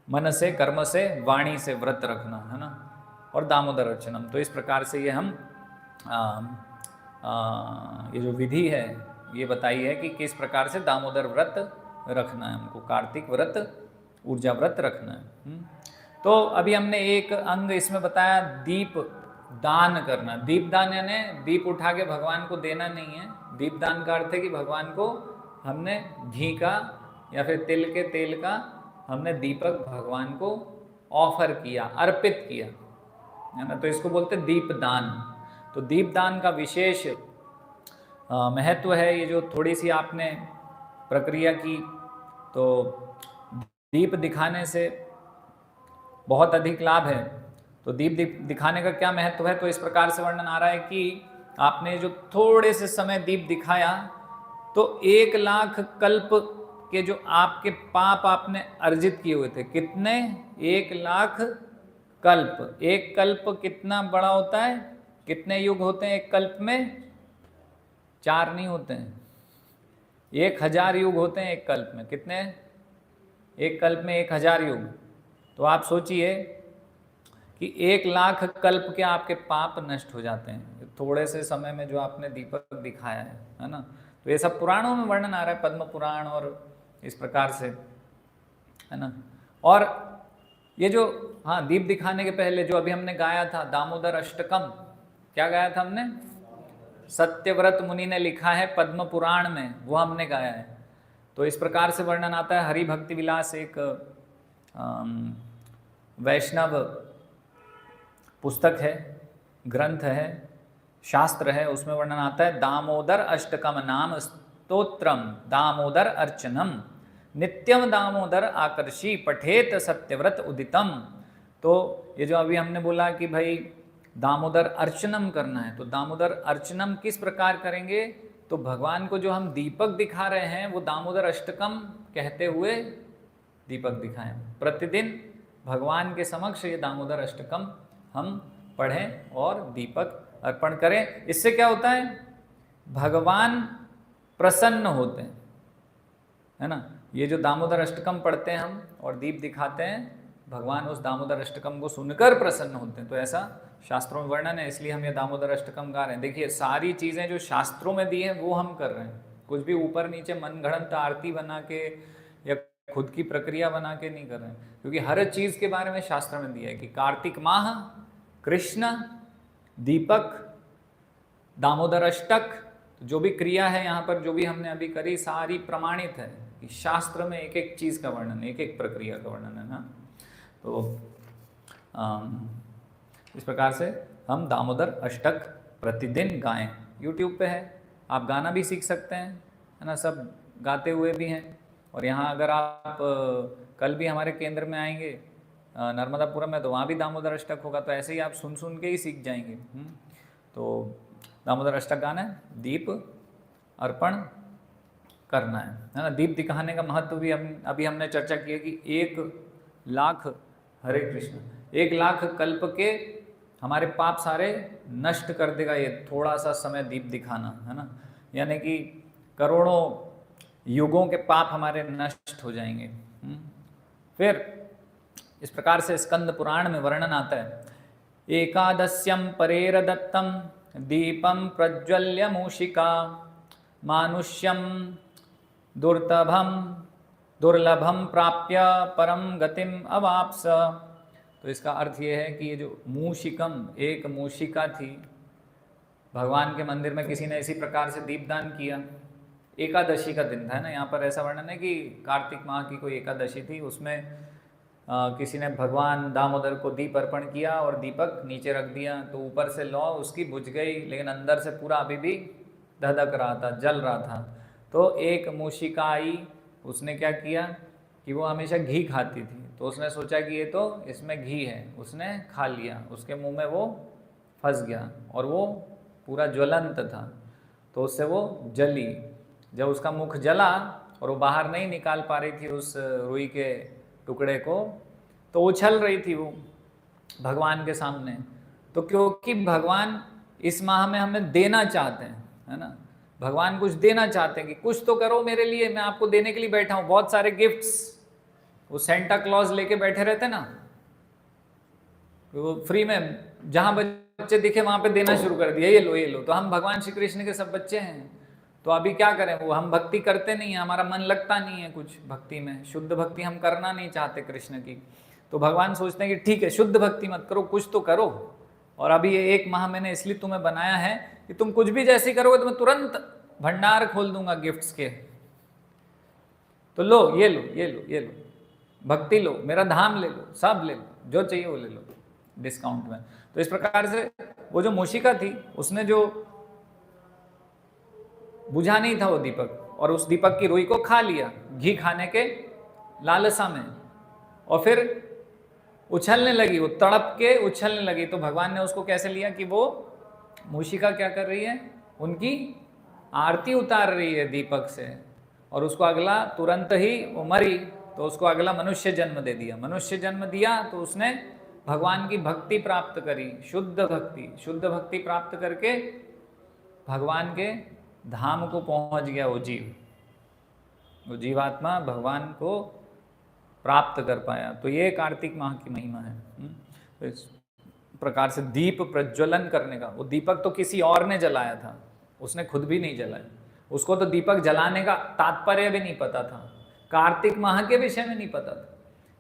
मन से, कर्म से, वाणी से व्रत रखना, है ना। और दामोदर अर्चनम। तो इस प्रकार से ये हम ये जो विधि है ये बताई है कि किस प्रकार से दामोदर व्रत रखना है हमको, कार्तिक व्रत, ऊर्जा व्रत रखना है। तो अभी हमने एक अंग इसमें बताया, दीप दान करना। दीप दान यानी दीप उठा के भगवान को देना नहीं है। दीप दान का अर्थ है कि भगवान को हमने घी का या फिर तिल के तेल का हमने दीपक भगवान को ऑफर किया, अर्पित किया, है ना। तो इसको बोलते हैं दीप दान। तो दीप दान का विशेष महत्व है। ये जो थोड़ी सी आपने प्रक्रिया की, तो दीप दिखाने से बहुत अधिक लाभ है। तो दीप दिखाने का क्या महत्व है, तो इस प्रकार से वर्णन आ रहा है कि आपने जो थोड़े से समय दीप दिखाया, तो 1,00,000 कल्प के जो आपके पाप आपने अर्जित किए हुए थे, कितने, 1,00,000 कल्प। एक कल्प कितना बड़ा होता है, कितने युग होते हैं एक कल्प में? 4 नहीं होते हैं, 1000 युग होते हैं एक कल्प में। कितने? एक कल्प में 1000 युग। तो आप सोचिए कि 1,00,000 कल्प के आपके पाप नष्ट हो जाते हैं थोड़े से समय में जो आपने दीपक दिखाया है ना। तो ये सब पुराणों में वर्णन आ रहा है, पद्म पुराण और इस प्रकार से, है ना। और ये जो दीप दिखाने के पहले जो अभी हमने गाया था दामोदर अष्टकम, क्या गाया था हमने? सत्यव्रत मुनि ने लिखा है पद्म पुराण में, वो हमने गाया है। तो इस प्रकार से वर्णन आता है। हरि भक्ति विलास एक वैष्णव पुस्तक है, ग्रंथ है, शास्त्र है, उसमें वर्णन आता है दामोदर अष्टकम नाम स्तोत्रम दामोदर अर्चनम नित्यम दामोदर आकर्षी पठेत सत्यव्रत उदितम। तो ये जो अभी हमने बोला कि भाई दामोदर अर्चनम करना है, तो दामोदर अर्चनम किस प्रकार करेंगे, तो भगवान को जो हम दीपक दिखा रहे हैं वो दामोदर अष्टकम कहते हुए दीपक दिखाएं। प्रतिदिन भगवान के समक्ष ये दामोदर अष्टकम हम पढ़ें और दीपक अर्पण करें। इससे क्या होता है, भगवान प्रसन्न होते हैं, है ना। ये जो दामोदर अष्टकम पढ़ते हैं हम और दीप दिखाते हैं, भगवान उस दामोदर अष्टकम को सुनकर प्रसन्न होते हैं। तो ऐसा शास्त्रों में वर्णन है, इसलिए हम ये दामोदर अष्टकम गा रहे हैं। देखिए सारी चीज़ें जो शास्त्रों में दी हैं वो हम कर रहे हैं, कुछ भी ऊपर नीचे मनगढ़ंत आरती बना के या खुद की प्रक्रिया बना के नहीं कर रहे हैं, क्योंकि हर चीज़ के बारे में शास्त्र में दिया है कि कार्तिक माह, कृष्ण, दीपक, दामोदर अष्टक, तो जो भी क्रिया है यहाँ पर, जो भी हमने अभी करी, सारी प्रमाणित है कि शास्त्र में एक एक चीज़ का वर्णन, एक एक प्रक्रिया का वर्णन है ना। तो इस प्रकार से हम दामोदर अष्टक प्रतिदिन गाएं। YouTube पे है, आप गाना भी सीख सकते हैं, है ना, सब गाते हुए भी हैं। और यहाँ अगर आप कल भी हमारे केंद्र में आएंगे नर्मदापुरम में, तो वहाँ भी दामोदर अष्टक होगा, तो ऐसे ही आप सुन सुन के ही सीख जाएंगे। तो दामोदर अष्टक गाना है, दीप अर्पण करना है ना। दीप दिखाने का महत्व भी अभी हमने चर्चा की है कि 1,00,000 हरे कृष्ण, 1,00,000 कल्प के हमारे पाप सारे नष्ट कर देगा ये थोड़ा सा समय दीप दिखाना, है ना। यानी कि करोड़ों युगों के पाप हमारे नष्ट हो जाएंगे। फिर इस प्रकार से स्कंद पुराण में वर्णन आता है, एकादश्यम परेर दत्तम दीपम प्रज्वल्य मूषिका मानुष्यम दुर्लभम प्राप्य परम गतिम अवाप्स। तो इसका अर्थ ये है कि ये जो मूषिकम, एक मूषिका थी, भगवान के मंदिर में किसी ने इसी प्रकार से दीपदान किया। एकादशी का दिन था ना, यहाँ पर ऐसा वर्णन है कि कार्तिक माह की कोई एकादशी थी, उसमें किसी ने भगवान दामोदर को दीप अर्पण किया और दीपक नीचे रख दिया, तो ऊपर से लौ उसकी बुझ गई, लेकिन अंदर से पूरा अभी भी धधक रहा था, जल रहा था। तो एक मूषिका आई, उसने क्या किया कि वो हमेशा घी खाती थी, तो उसने सोचा कि ये तो इसमें घी है, उसने खा लिया, उसके मुंह में वो फंस गया और वो पूरा ज्वलंत था, तो उससे वो जली। जब उसका मुख जला और वो बाहर नहीं निकाल पा रही थी उस रुई के टुकड़े को, तो उछल रही थी वो भगवान के सामने। तो क्योंकि भगवान इस माह में हमें देना चाहते हैं, है ना, भगवान कुछ देना चाहते हैं कि कुछ तो करो मेरे लिए, मैं आपको देने के लिए बैठा हूँ। बहुत सारे गिफ्ट्स वो सेंटा क्लॉज लेके बैठे रहते ना, वो फ्री में जहाँ बच्चे दिखे वहाँ पे देना शुरू कर दिया, ये लो ये लो। तो हम भगवान श्री कृष्ण के सब बच्चे हैं, तो अभी क्या करें, वो हम भक्ति करते नहीं है, हमारा मन लगता नहीं है कुछ भक्ति में, शुद्ध भक्ति हम करना नहीं चाहते कृष्ण की। तो भगवान सोचते हैं कि ठीक है शुद्ध भक्ति मत करो, कुछ तो करो, और अभी ये 1 माह मैंने इसलिए तुम्हें बनाया है कि तुम कुछ भी जैसे करोगे तो मैं तुरंत भंडार खोल दूंगा गिफ्ट्स के, तो लो ये लो ये लो ये लो, भक्ति लो, मेरा धाम ले लो, सब ले लो, जो चाहिए वो ले लो डिस्काउंट में। तो इस प्रकार से वो जो मूषिका थी उसने जो बुझा नहीं था वो दीपक, और उस दीपक की रुई को खा लिया घी खाने के लालसा में, और फिर उछलने लगी, वो तड़प के उछलने लगी। तो भगवान ने उसको कैसे लिया कि वो मूषिका क्या कर रही है, उनकी आरती उतार रही है दीपक से, और उसको अगला तुरंत ही वो मरी, तो उसको अगला मनुष्य जन्म दे दिया। मनुष्य जन्म दिया तो उसने भगवान की भक्ति प्राप्त करी, शुद्ध भक्ति प्राप्त करके भगवान के धाम को पहुंच गया वो जीव, वो जीवात्मा भगवान को प्राप्त कर पाया। तो ये कार्तिक माह की महिमा है। तो इस प्रकार से दीप प्रज्वलन करने का, वो दीपक तो किसी और ने जलाया था, उसने खुद भी नहीं जलाया, उसको तो दीपक जलाने का तात्पर्य भी नहीं पता था, कार्तिक माह के विषय में नहीं पता था,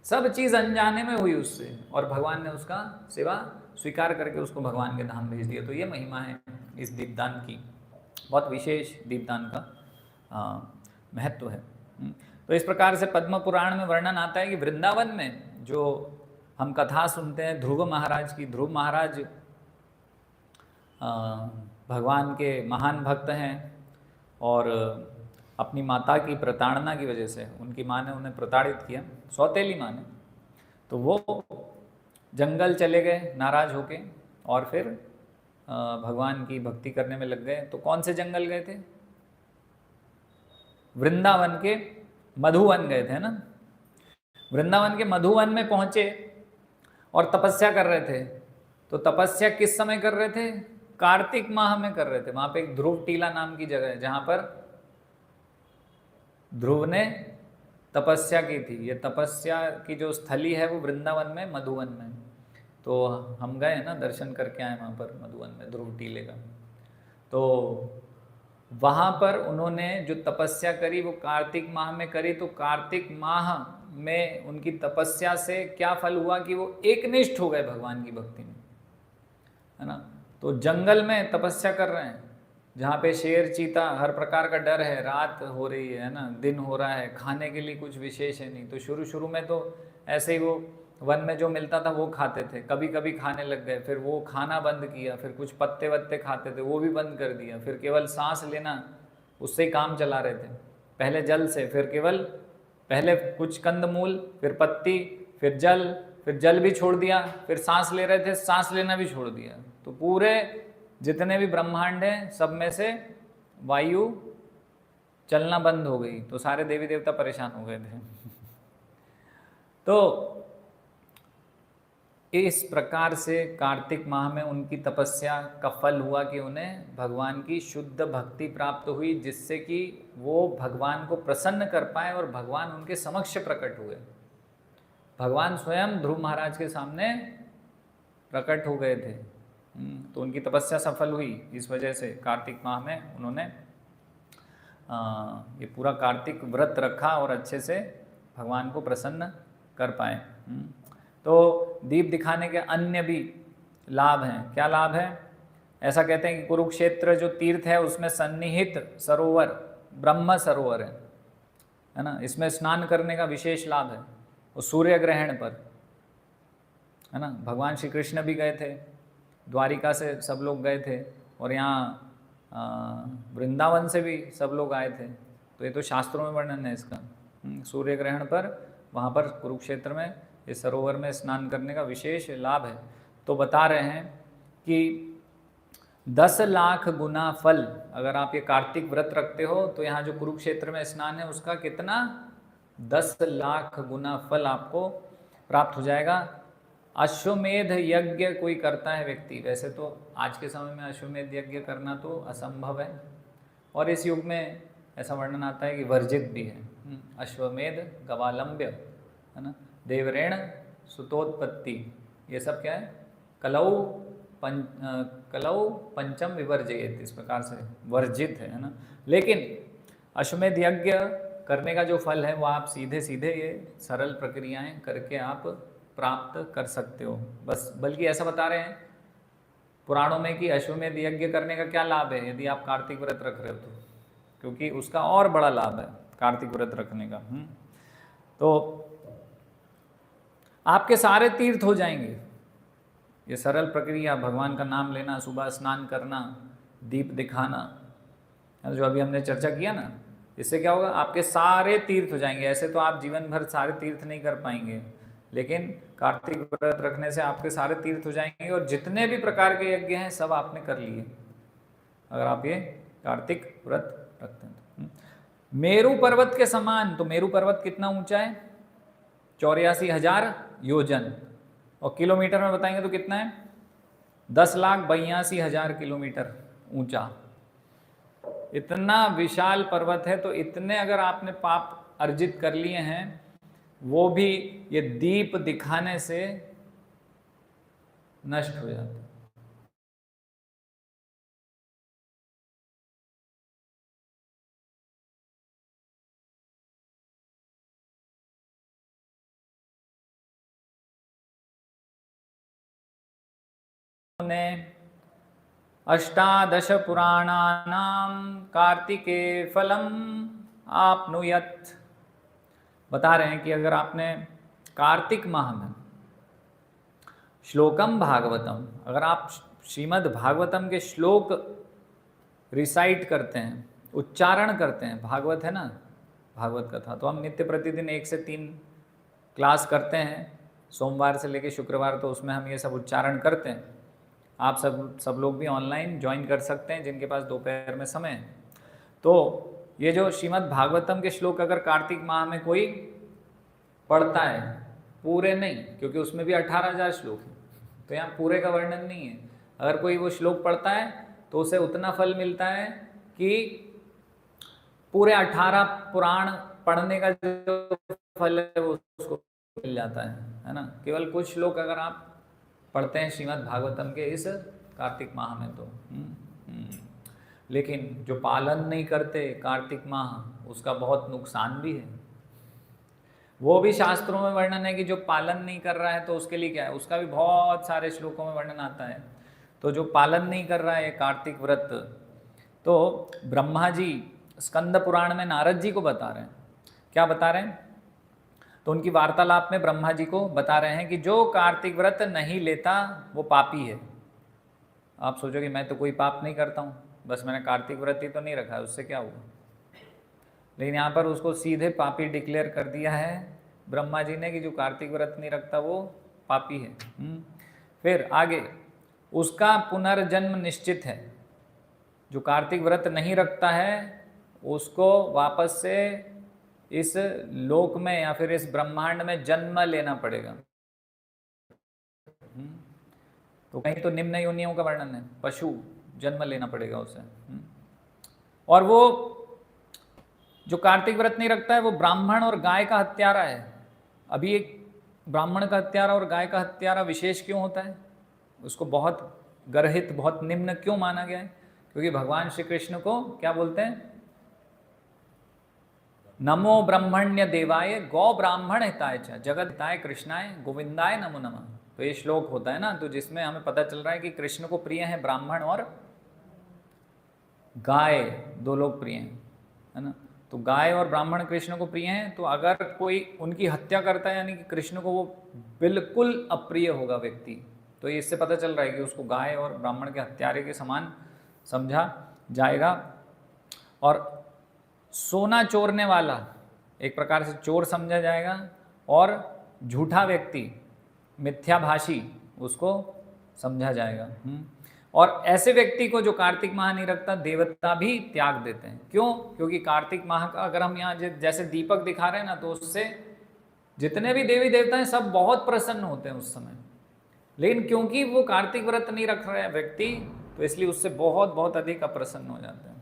सब चीज अनजाने में हुई उससे, और भगवान ने उसका सेवा स्वीकार करके उसको भगवान के धाम भेज दिया। तो ये महिमा है इस दीपदान की, बहुत विशेष दीपदान का महत्व है। तो इस प्रकार से पद्म पुराण में वर्णन आता है कि वृंदावन में जो हम कथा सुनते हैं ध्रुव महाराज की, ध्रुव महाराज भगवान के महान भक्त हैं, और अपनी माता की प्रताड़ना की वजह से, उनकी माँ ने उन्हें प्रताड़ित किया, सौतेली माँ ने, तो वो जंगल चले गए नाराज होके, और फिर भगवान की भक्ति करने में लग गए। तो कौन से जंगल गए थे, वृंदावन के मधुवन गए थे ना, वृंदावन के मधुवन में पहुंचे और तपस्या कर रहे थे। तो तपस्या किस समय कर रहे थे, कार्तिक माह में कर रहे थे। वहां पे एक ध्रुव टीला नाम की जगह है जहां पर ध्रुव ने तपस्या की थी। ये तपस्या की जो स्थली है वो वृंदावन में मधुवन में, तो हम गए ना, दर्शन करके आए वहाँ पर मधुवन में ध्रुव टीले का। तो वहाँ पर उन्होंने जो तपस्या करी वो कार्तिक माह में करी। तो कार्तिक माह में उनकी तपस्या से क्या फल हुआ कि वो एकनिष्ठ हो गए भगवान की भक्ति में, है ना। तो जंगल में तपस्या कर रहे हैं जहाँ पे शेर चीता हर प्रकार का डर है, रात हो रही है ना, दिन हो रहा है, खाने के लिए कुछ विशेष है नहीं। तो शुरू में तो ऐसे ही वो वन में जो मिलता था वो खाते थे, कभी कभी खाने लग गए, फिर वो खाना बंद किया, फिर कुछ पत्ते वत्ते खाते थे वो भी बंद कर दिया, फिर केवल सांस लेना उससे ही काम चला रहे थे। पहले जल से, फिर केवल पहले कुछ कंदमूल, फिर पत्ती, फिर जल भी छोड़ दिया, फिर सांस ले रहे थे, सांस लेना भी छोड़ दिया। तो पूरे जितने भी ब्रह्मांड हैं सब में से वायु चलना बंद हो गई, तो सारे देवी देवता परेशान हो गए थे। तो इस प्रकार से कार्तिक माह में उनकी तपस्या का फल हुआ कि उन्हें भगवान की शुद्ध भक्ति प्राप्त हुई, जिससे कि वो भगवान को प्रसन्न कर पाए और भगवान उनके समक्ष प्रकट हुए। भगवान स्वयं ध्रुव महाराज के सामने प्रकट हो गए थे। तो उनकी तपस्या सफल हुई। इस वजह से कार्तिक माह में उन्होंने ये पूरा कार्तिक व्रत रखा और अच्छे से भगवान को प्रसन्न कर पाए। तो दीप दिखाने के अन्य भी लाभ हैं। क्या लाभ है? ऐसा कहते हैं कि कुरुक्षेत्र जो तीर्थ है उसमें सन्निहित सरोवर ब्रह्म सरोवर है ना, इसमें स्नान करने का विशेष लाभ है। वो सूर्य ग्रहण पर, है ना, भगवान श्री कृष्ण भी गए थे, द्वारिका से सब लोग गए थे, और यहाँ वृंदावन से भी सब लोग आए थे। तो ये तो शास्त्रों में वर्णन है इसका। सूर्य ग्रहण पर वहाँ पर कुरुक्षेत्र में इस सरोवर में स्नान करने का विशेष लाभ है। तो बता रहे हैं कि 10 लाख गुना फल, अगर आप ये कार्तिक व्रत रखते हो तो यहाँ जो कुरुक्षेत्र में स्नान है उसका कितना 10 लाख गुना फल आपको प्राप्त हो जाएगा। अश्वमेध यज्ञ कोई करता है व्यक्ति, वैसे तो आज के समय में अश्वमेध यज्ञ करना तो असंभव है, और इस युग में ऐसा वर्णन आता है कि वर्जित भी है। अश्वमेध गवालंब्य, है ना, देवरेण सुतोत्पत्ति, ये सब क्या है? कलौ कलौ पंचम विवर्जयेत, इस प्रकार से वर्जित है ना। लेकिन अश्वमेध यज्ञ करने का जो फल है वो आप सीधे सीधे ये सरल प्रक्रियाएं करके आप प्राप्त कर सकते हो। बस बल्कि ऐसा बता रहे हैं पुराणों में कि अश्वमेध यज्ञ करने का क्या लाभ है यदि आप कार्तिक व्रत रख रहे हो तो, क्योंकि उसका और बड़ा लाभ है कार्तिक व्रत रखने का। तो आपके सारे तीर्थ हो जाएंगे। ये सरल प्रक्रिया, भगवान का नाम लेना, सुबह स्नान करना, दीप दिखाना, जो अभी हमने चर्चा किया ना, इससे क्या होगा, आपके सारे तीर्थ हो जाएंगे। ऐसे तो आप जीवन भर सारे तीर्थ नहीं कर पाएंगे, लेकिन कार्तिक व्रत रखने से आपके सारे तीर्थ हो जाएंगे और जितने भी प्रकार के यज्ञ हैं सब आपने कर लिए अगर आप ये कार्तिक व्रत रखते हैं। मेरू पर्वत के समान, तो मेरू पर्वत कितना ऊंचा है? 84,000 योजन, और किलोमीटर में बताएंगे तो कितना है? 10,82,000 किलोमीटर ऊंचा। इतना विशाल पर्वत है, तो इतने अगर आपने पाप अर्जित कर लिए हैं, वो भी ये दीप दिखाने से नष्ट हो जाते हैं। ने अष्टादश पुराणानां कार्तिके फलम आपनुयत, बता रहे हैं कि अगर आपने कार्तिक माह में श्लोकम भागवतम, अगर आप श्रीमद् भागवतम के श्लोक रिसाइट करते हैं, उच्चारण करते हैं, भागवत है ना, भागवत कथा, तो हम नित्य प्रतिदिन 1 से 3 क्लास करते हैं, सोमवार से लेकर शुक्रवार, तो उसमें हम ये सब उच्चारण करते हैं। आप सब लोग भी ऑनलाइन ज्वाइन कर सकते हैं जिनके पास दोपहर में समय है। तो ये जो श्रीमद् भागवतम के श्लोक अगर कार्तिक माह में कोई पढ़ता है, पूरे नहीं, क्योंकि उसमें भी 18,000 श्लोक हैं, तो यहाँ पूरे का वर्णन नहीं है, अगर कोई वो श्लोक पढ़ता है तो उसे उतना फल मिलता है कि पूरे 18 पुराण पढ़ने का जो फल है वो उसको मिल जाता है ना। केवल कुछ श्लोक अगर आप पढ़ते हैं श्रीमद् भागवतम के इस कार्तिक माह में तो लेकिन जो पालन नहीं करते कार्तिक माह, उसका बहुत नुकसान भी है। वो भी शास्त्रों में वर्णन है कि जो पालन नहीं कर रहा है तो उसके लिए क्या है, उसका भी बहुत सारे श्लोकों में वर्णन आता है। तो जो पालन नहीं कर रहा है कार्तिक व्रत, तो ब्रह्मा जी स्कंद पुराण में नारद जी को बता रहे हैं, क्या बता रहे हैं, तो उनकी वार्तालाप में ब्रह्मा जी को बता रहे हैं कि जो कार्तिक व्रत नहीं लेता वो पापी है। आप सोचोगे मैं तो कोई पाप नहीं करता हूँ, बस मैंने कार्तिक व्रत ही तो नहीं रखा है, उससे क्या हुआ, लेकिन यहाँ पर उसको सीधे पापी डिक्लेयर कर दिया है ब्रह्मा जी ने कि जो कार्तिक व्रत नहीं रखता वो पापी है। फिर आगे, उसका पुनर्जन्म निश्चित है। जो कार्तिक व्रत नहीं रखता है उसको वापस से इस लोक में या फिर इस ब्रह्मांड में जन्म लेना पड़ेगा। तो कहीं तो निम्न योनियों का वर्णन है, पशु जन्म लेना पड़ेगा उसे। और वो जो कार्तिक व्रत नहीं रखता है वो ब्राह्मण और गाय का हत्यारा है। अभी एक ब्राह्मण का हत्यारा और गाय का हत्यारा विशेष क्यों होता है, उसको बहुत गर्हित, बहुत निम्न क्यों माना गया है? क्योंकि भगवान श्री कृष्ण को क्या बोलते हैं, नमो ब्रह्मण्य देवाय गौ ब्राह्मण हिताय च जगत हिताय कृष्णाय गोविंदाय नमो नमः। तो ये श्लोक होता है ना, तो जिसमें हमें पता चल रहा है कि कृष्ण को प्रिय है ब्राह्मण और गाय, दो लोग प्रिय हैं, है ना। तो गाय और ब्राह्मण कृष्ण को प्रिय हैं, तो अगर कोई उनकी हत्या करता है यानी कि कृष्ण को वो बिल्कुल अप्रिय होगा व्यक्ति। तो इससे पता चल रहा है कि उसको गाय और ब्राह्मण के हत्यारे के समान समझा जाएगा। और सोना चोरने वाला एक प्रकार से चोर समझा जाएगा, और झूठा व्यक्ति, मिथ्याभाषी, उसको समझा जाएगा। और ऐसे व्यक्ति को जो कार्तिक माह नहीं रखता देवता भी त्याग देते हैं। क्यों? क्योंकि कार्तिक माह का अगर हम यहाँ जैसे दीपक दिखा रहे हैं ना, तो उससे जितने भी देवी देवता हैं सब बहुत प्रसन्न होते हैं उस समय। लेकिन क्योंकि वो कार्तिक व्रत नहीं रख रहे हैं व्यक्ति, तो इसलिए उससे बहुत बहुत अधिक अप्रसन्न हो जाते हैं।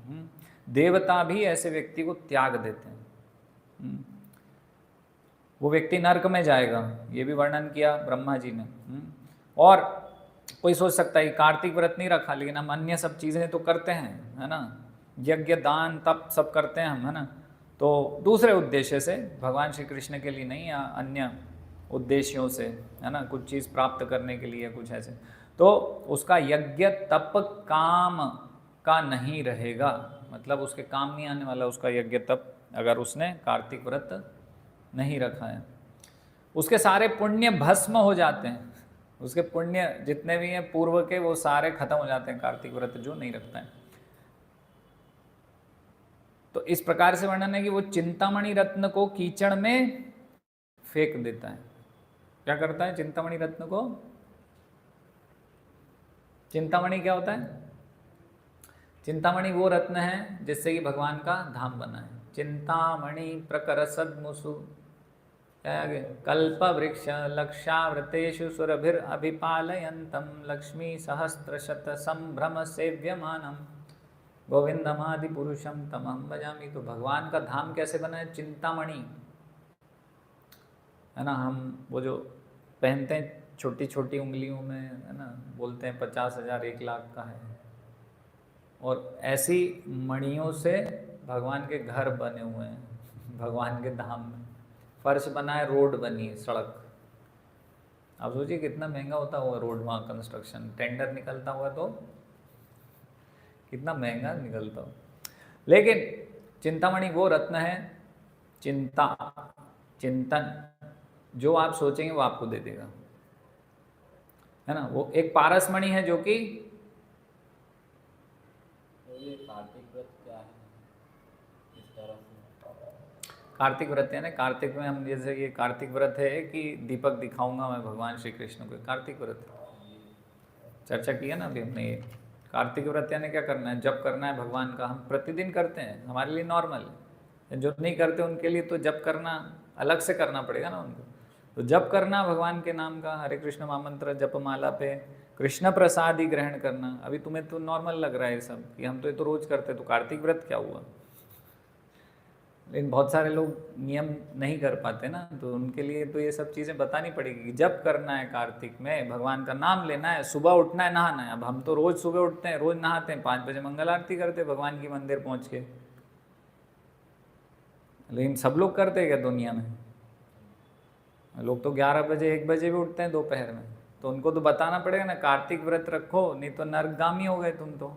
देवता भी ऐसे व्यक्ति को त्याग देते हैं, वो व्यक्ति नरक में जाएगा, ये भी वर्णन किया ब्रह्मा जी ने। और कोई सोच सकता है कार्तिक व्रत नहीं रखा लेकिन हम अन्य सब चीज़ें तो करते हैं, है ना, यज्ञ दान तप सब करते हैं हम, है ना, तो दूसरे उद्देश्य से, भगवान श्री कृष्ण के लिए नहीं, या अन्य उद्देश्यों से, है ना, कुछ चीज़ प्राप्त करने के लिए कुछ ऐसे, तो उसका यज्ञ तप काम का नहीं रहेगा, मतलब उसके काम नहीं आने वाला उसका यज्ञ तप, अगर उसने कार्तिक व्रत नहीं रखा है। उसके सारे पुण्य भस्म हो जाते हैं, उसके पुण्य जितने भी हैं पूर्व के वो सारे खत्म हो जाते हैं कार्तिक व्रत जो नहीं रखता है। तो इस प्रकार से वर्णन है कि वो चिंतामणि रत्न को कीचड़ में फेंक देता है। क्या करता है चिंतामणि रत्न को? चिंतामणि क्या होता है? चिंतामणि वो रत्न है जिससे कि भगवान का धाम बना है। चिंतामणि प्रकर सद्मुसु, आगे कल्प वृक्ष लक्षावृतेषु सुरभिर अभिपालयन्तम लक्ष्मी सहस्त्रशत संभ्रम सेव्यमानम गोविंदमादि पुरुषम तमहं भजामि। तो भगवान का धाम कैसे बना है? चिंतामणि, है ना, हम वो जो पहनते हैं छोटी छोटी उंगलियों में, है ना, बोलते हैं 50,000 1 लाख का है, और ऐसी मणियों से भगवान के घर बने हुए हैं भगवान के धाम में। फर्श बना है, रोड बनी है, सड़क। आप सोचिए कितना महंगा होता हुआ रोड, वहाँ कंस्ट्रक्शन टेंडर निकलता हुआ तो कितना महंगा निकलता हो। लेकिन चिंतामणि वो रत्न है, चिंता चिंतन, जो आप सोचेंगे वो आपको दे देगा, है ना। वो एक पारसमणि है जो कि कार्तिक व्रत क्या है इस तरह से? कार्तिक व्रत है ना, कार्तिक में हम जैसे ये कार्तिक व्रत है कि दीपक दिखाऊंगा मैं भगवान श्री कृष्ण को, कार्तिक व्रत चर्चा की है ना अभी हमने। ये कार्तिक व्रत यानी क्या करना है? जप करना है भगवान का। हम प्रतिदिन करते हैं, हमारे लिए नॉर्मल है। जो नहीं करते उनके लिए तो जप करना अलग से करना पड़ेगा ना उनको। तो जप करना भगवान के नाम का, हरे कृष्ण महामंत्र जप माला पे कृष्ण प्रसाद ही ग्रहण करना। अभी तुम्हें तो नॉर्मल लग रहा है ये सब कि हम तो ये तो रोज करते, तो कार्तिक व्रत क्या हुआ? लेकिन बहुत सारे लोग नियम नहीं कर पाते ना, तो उनके लिए तो ये सब चीज़ें बतानी पड़ेगी कि जब करना है कार्तिक में, भगवान का नाम लेना है, सुबह उठना है, नहाना है। अब हम तो रोज़ सुबह उठते हैं, रोज़ नहाते हैं, 5 बजे मंगल आरती करते हैं भगवान की मंदिर पहुँच के। लेकिन सब लोग करते हैं क्या दुनिया में? लोग तो 11 बजे 1 बजे भी उठते हैं दोपहर में। तो उनको तो बताना पड़ेगा ना कार्तिक व्रत रखो, नहीं तो नरकगामी हो गए तुम। तो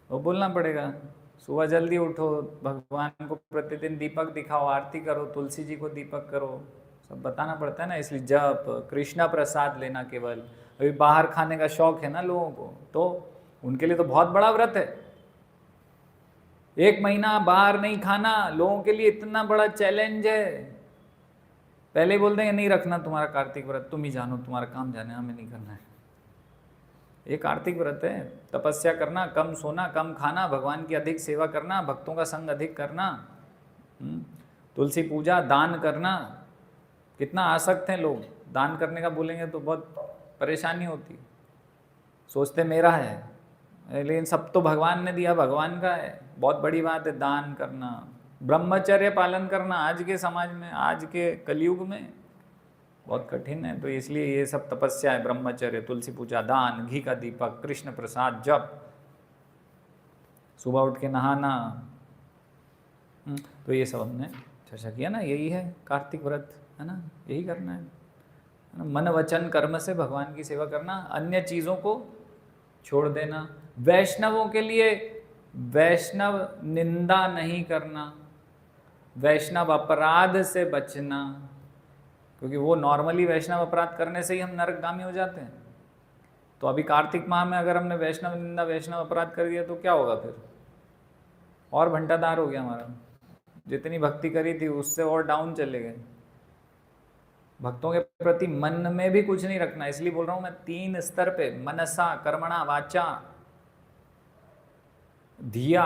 वो बोलना पड़ेगा सुबह जल्दी उठो, भगवान को प्रतिदिन दीपक दिखाओ, आरती करो, तुलसी जी को दीपक करो, सब बताना पड़ता है ना। इसलिए जप, कृष्णा प्रसाद लेना केवल। अभी बाहर खाने का शौक है ना लोगों को, तो उनके लिए तो बहुत बड़ा व्रत है। 1 महीना बाहर नहीं खाना लोगों के लिए इतना बड़ा चैलेंज है। पहले ही बोल देंगे नहीं रखना तुम्हारा कार्तिक व्रत, तुम ही जानो, तुम्हारा काम जाने, हमें नहीं करना है। ये कार्तिक व्रत है। तपस्या करना, कम सोना, कम खाना, भगवान की अधिक सेवा करना, भक्तों का संग अधिक करना, तुलसी पूजा, दान करना। कितना आसक्त हैं लोग, दान करने का बोलेंगे तो बहुत परेशानी होती। सोचते मेरा है, लेकिन सब तो भगवान ने दिया, भगवान का है। बहुत बड़ी बात है दान करना, ब्रह्मचर्य पालन करना। आज के समाज में, आज के कलयुग में बहुत कठिन है। तो इसलिए ये सब तपस्या है, ब्रह्मचर्य, तुलसी पूजा, दान, घी का दीपक, कृष्ण प्रसाद, जप, सुबह उठ के नहाना। तो ये सब हमने चर्चा किया ना, यही है कार्तिक व्रत, है ना, यही करना है ना। मन वचन कर्म से भगवान की सेवा करना, अन्य चीज़ों को छोड़ देना। वैष्णवों के लिए वैष्णव निंदा नहीं करना, वैष्णव अपराध से बचना, क्योंकि वो नॉर्मली वैष्णव अपराध करने से ही हम नरकगामी हो जाते हैं। तो अभी कार्तिक माह में अगर हमने वैष्णव निंदा, वैष्णव अपराध कर दिया तो क्या होगा फिर? और घंटादार हो गया हमारा। जितनी भक्ति करी थी उससे और डाउन चले गए। भक्तों के प्रति मन में भी कुछ नहीं रखना। इसलिए बोल रहा हूं मैं 3 स्तर पे, मनसा, कर्मणा, वाचा, धिया,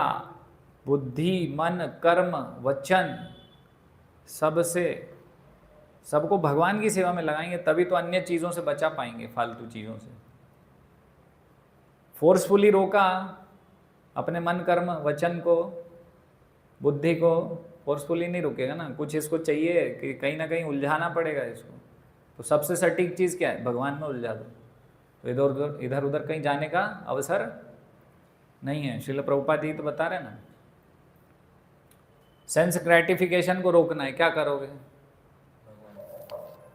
बुद्धि, मन, कर्म, वचन, सबसे सबको भगवान की सेवा में लगाएंगे तभी तो अन्य चीज़ों से बचा पाएंगे, फालतू चीज़ों से। फोर्सफुली रोका अपने मन, कर्म, वचन को, बुद्धि को, फोर्सफुली नहीं रुकेगा ना। कुछ इसको चाहिए कि कहीं ना कहीं उलझाना पड़ेगा इसको। तो सबसे सटीक चीज़ क्या है? भगवान में उलझा दो। तो इधर उधर कहीं जाने का अवसर नहीं है। श्रील प्रभुपाद जी तो बता रहे ना, सेंस ग्रेटिफिकेशन को रोकना है। क्या करोगे?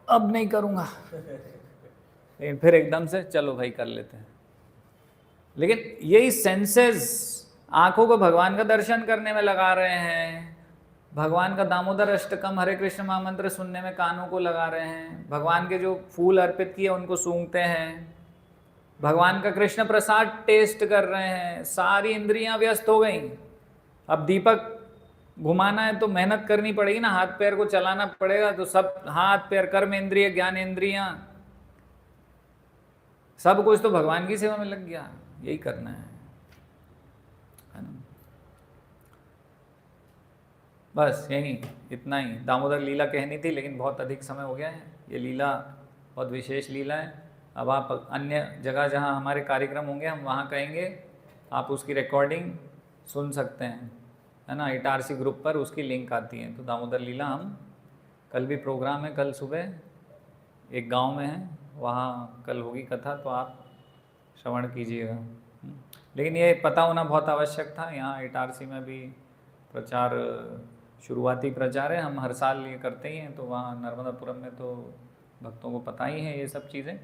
अब नहीं करूंगा, लेकिन फिर एकदम से चलो भाई कर लेते हैं। लेकिन यही सेंसेस आंखों को भगवान का दर्शन करने में लगा रहे हैं, भगवान का दामोदर अष्टकम हरे कृष्ण महामंत्र सुनने में कानों को लगा रहे हैं, भगवान के जो फूल अर्पित किए उनको सूंघते हैं, भगवान का कृष्ण प्रसाद टेस्ट कर रहे हैं, सारी इंद्रियां व्यस्त हो गई। अब दीपक घुमाना है तो मेहनत करनी पड़ेगी ना, हाथ पैर को चलाना पड़ेगा। तो सब हाथ पैर, कर्म इंद्रिय, ज्ञान इंद्रियां, सब कुछ तो भगवान की सेवा में लग गया। यही करना है ना? बस यही, इतना ही दामोदर लीला कहनी थी, लेकिन बहुत अधिक समय हो गया है। ये लीला बहुत विशेष लीला है। अब आप अन्य जगह जहाँ हमारे कार्यक्रम होंगे हम वहाँ कहेंगे, आप उसकी रिकॉर्डिंग सुन सकते हैं, है ना। इटारसी ग्रुप पर उसकी लिंक आती है। तो दामोदर लीला हम कल भी प्रोग्राम है, कल सुबह एक गांव में है, वहाँ कल होगी कथा, तो आप श्रवण कीजिएगा। लेकिन ये पता होना बहुत आवश्यक था। यहाँ इटारसी में भी प्रचार, शुरुआती प्रचार है, हम हर साल ये करते ही हैं। तो वहाँ नर्मदापुरम में तो भक्तों को पता ही है ये सब चीज़ें।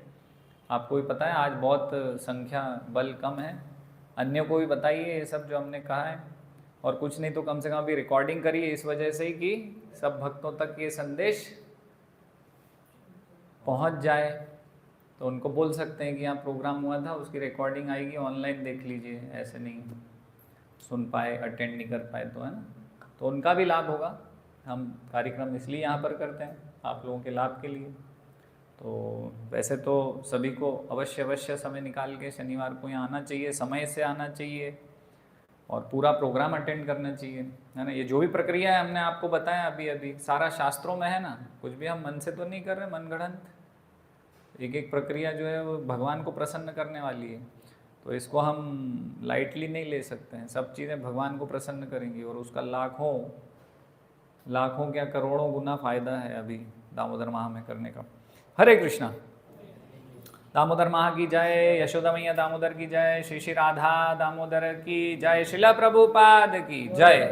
आपको भी पता है, आज बहुत संख्या बल कम है, अन्यों को भी बताइए ये सब जो हमने कहा है। और कुछ नहीं तो कम से कम अभी रिकॉर्डिंग करिए, इस वजह से ही कि सब भक्तों तक ये संदेश पहुंच जाए। तो उनको बोल सकते हैं कि यहाँ प्रोग्राम हुआ था, उसकी रिकॉर्डिंग आएगी, ऑनलाइन देख लीजिए। ऐसे नहीं सुन पाए, अटेंड नहीं कर पाए तो, है ना, तो उनका भी लाभ होगा। हम कार्यक्रम इसलिए यहाँ पर करते हैं, आप लोगों के लाभ के लिए। तो वैसे तो सभी को अवश्य समय निकाल के शनिवार को यहाँ आना चाहिए, समय से आना चाहिए और पूरा प्रोग्राम अटेंड करना चाहिए, है ना। ये जो भी प्रक्रिया है हमने आपको बताया अभी सारा शास्त्रों में है ना, कुछ भी हम मन से तो नहीं कर रहे, मनगढ़ंत। एक एक प्रक्रिया जो है वो भगवान को प्रसन्न करने वाली है। तो इसको हम लाइटली नहीं ले सकते हैं। सब चीज़ें भगवान को प्रसन्न करेंगी और उसका लाखों क्या करोड़ों गुना फायदा है अभी दामोदर माह में करने का। हरे कृष्णा। दामोदर माह की जय, यशोदा मैया दामोदर की जय, श्री श्री राधा दामोदर की जय, श्रीला प्रभुपाद की जय।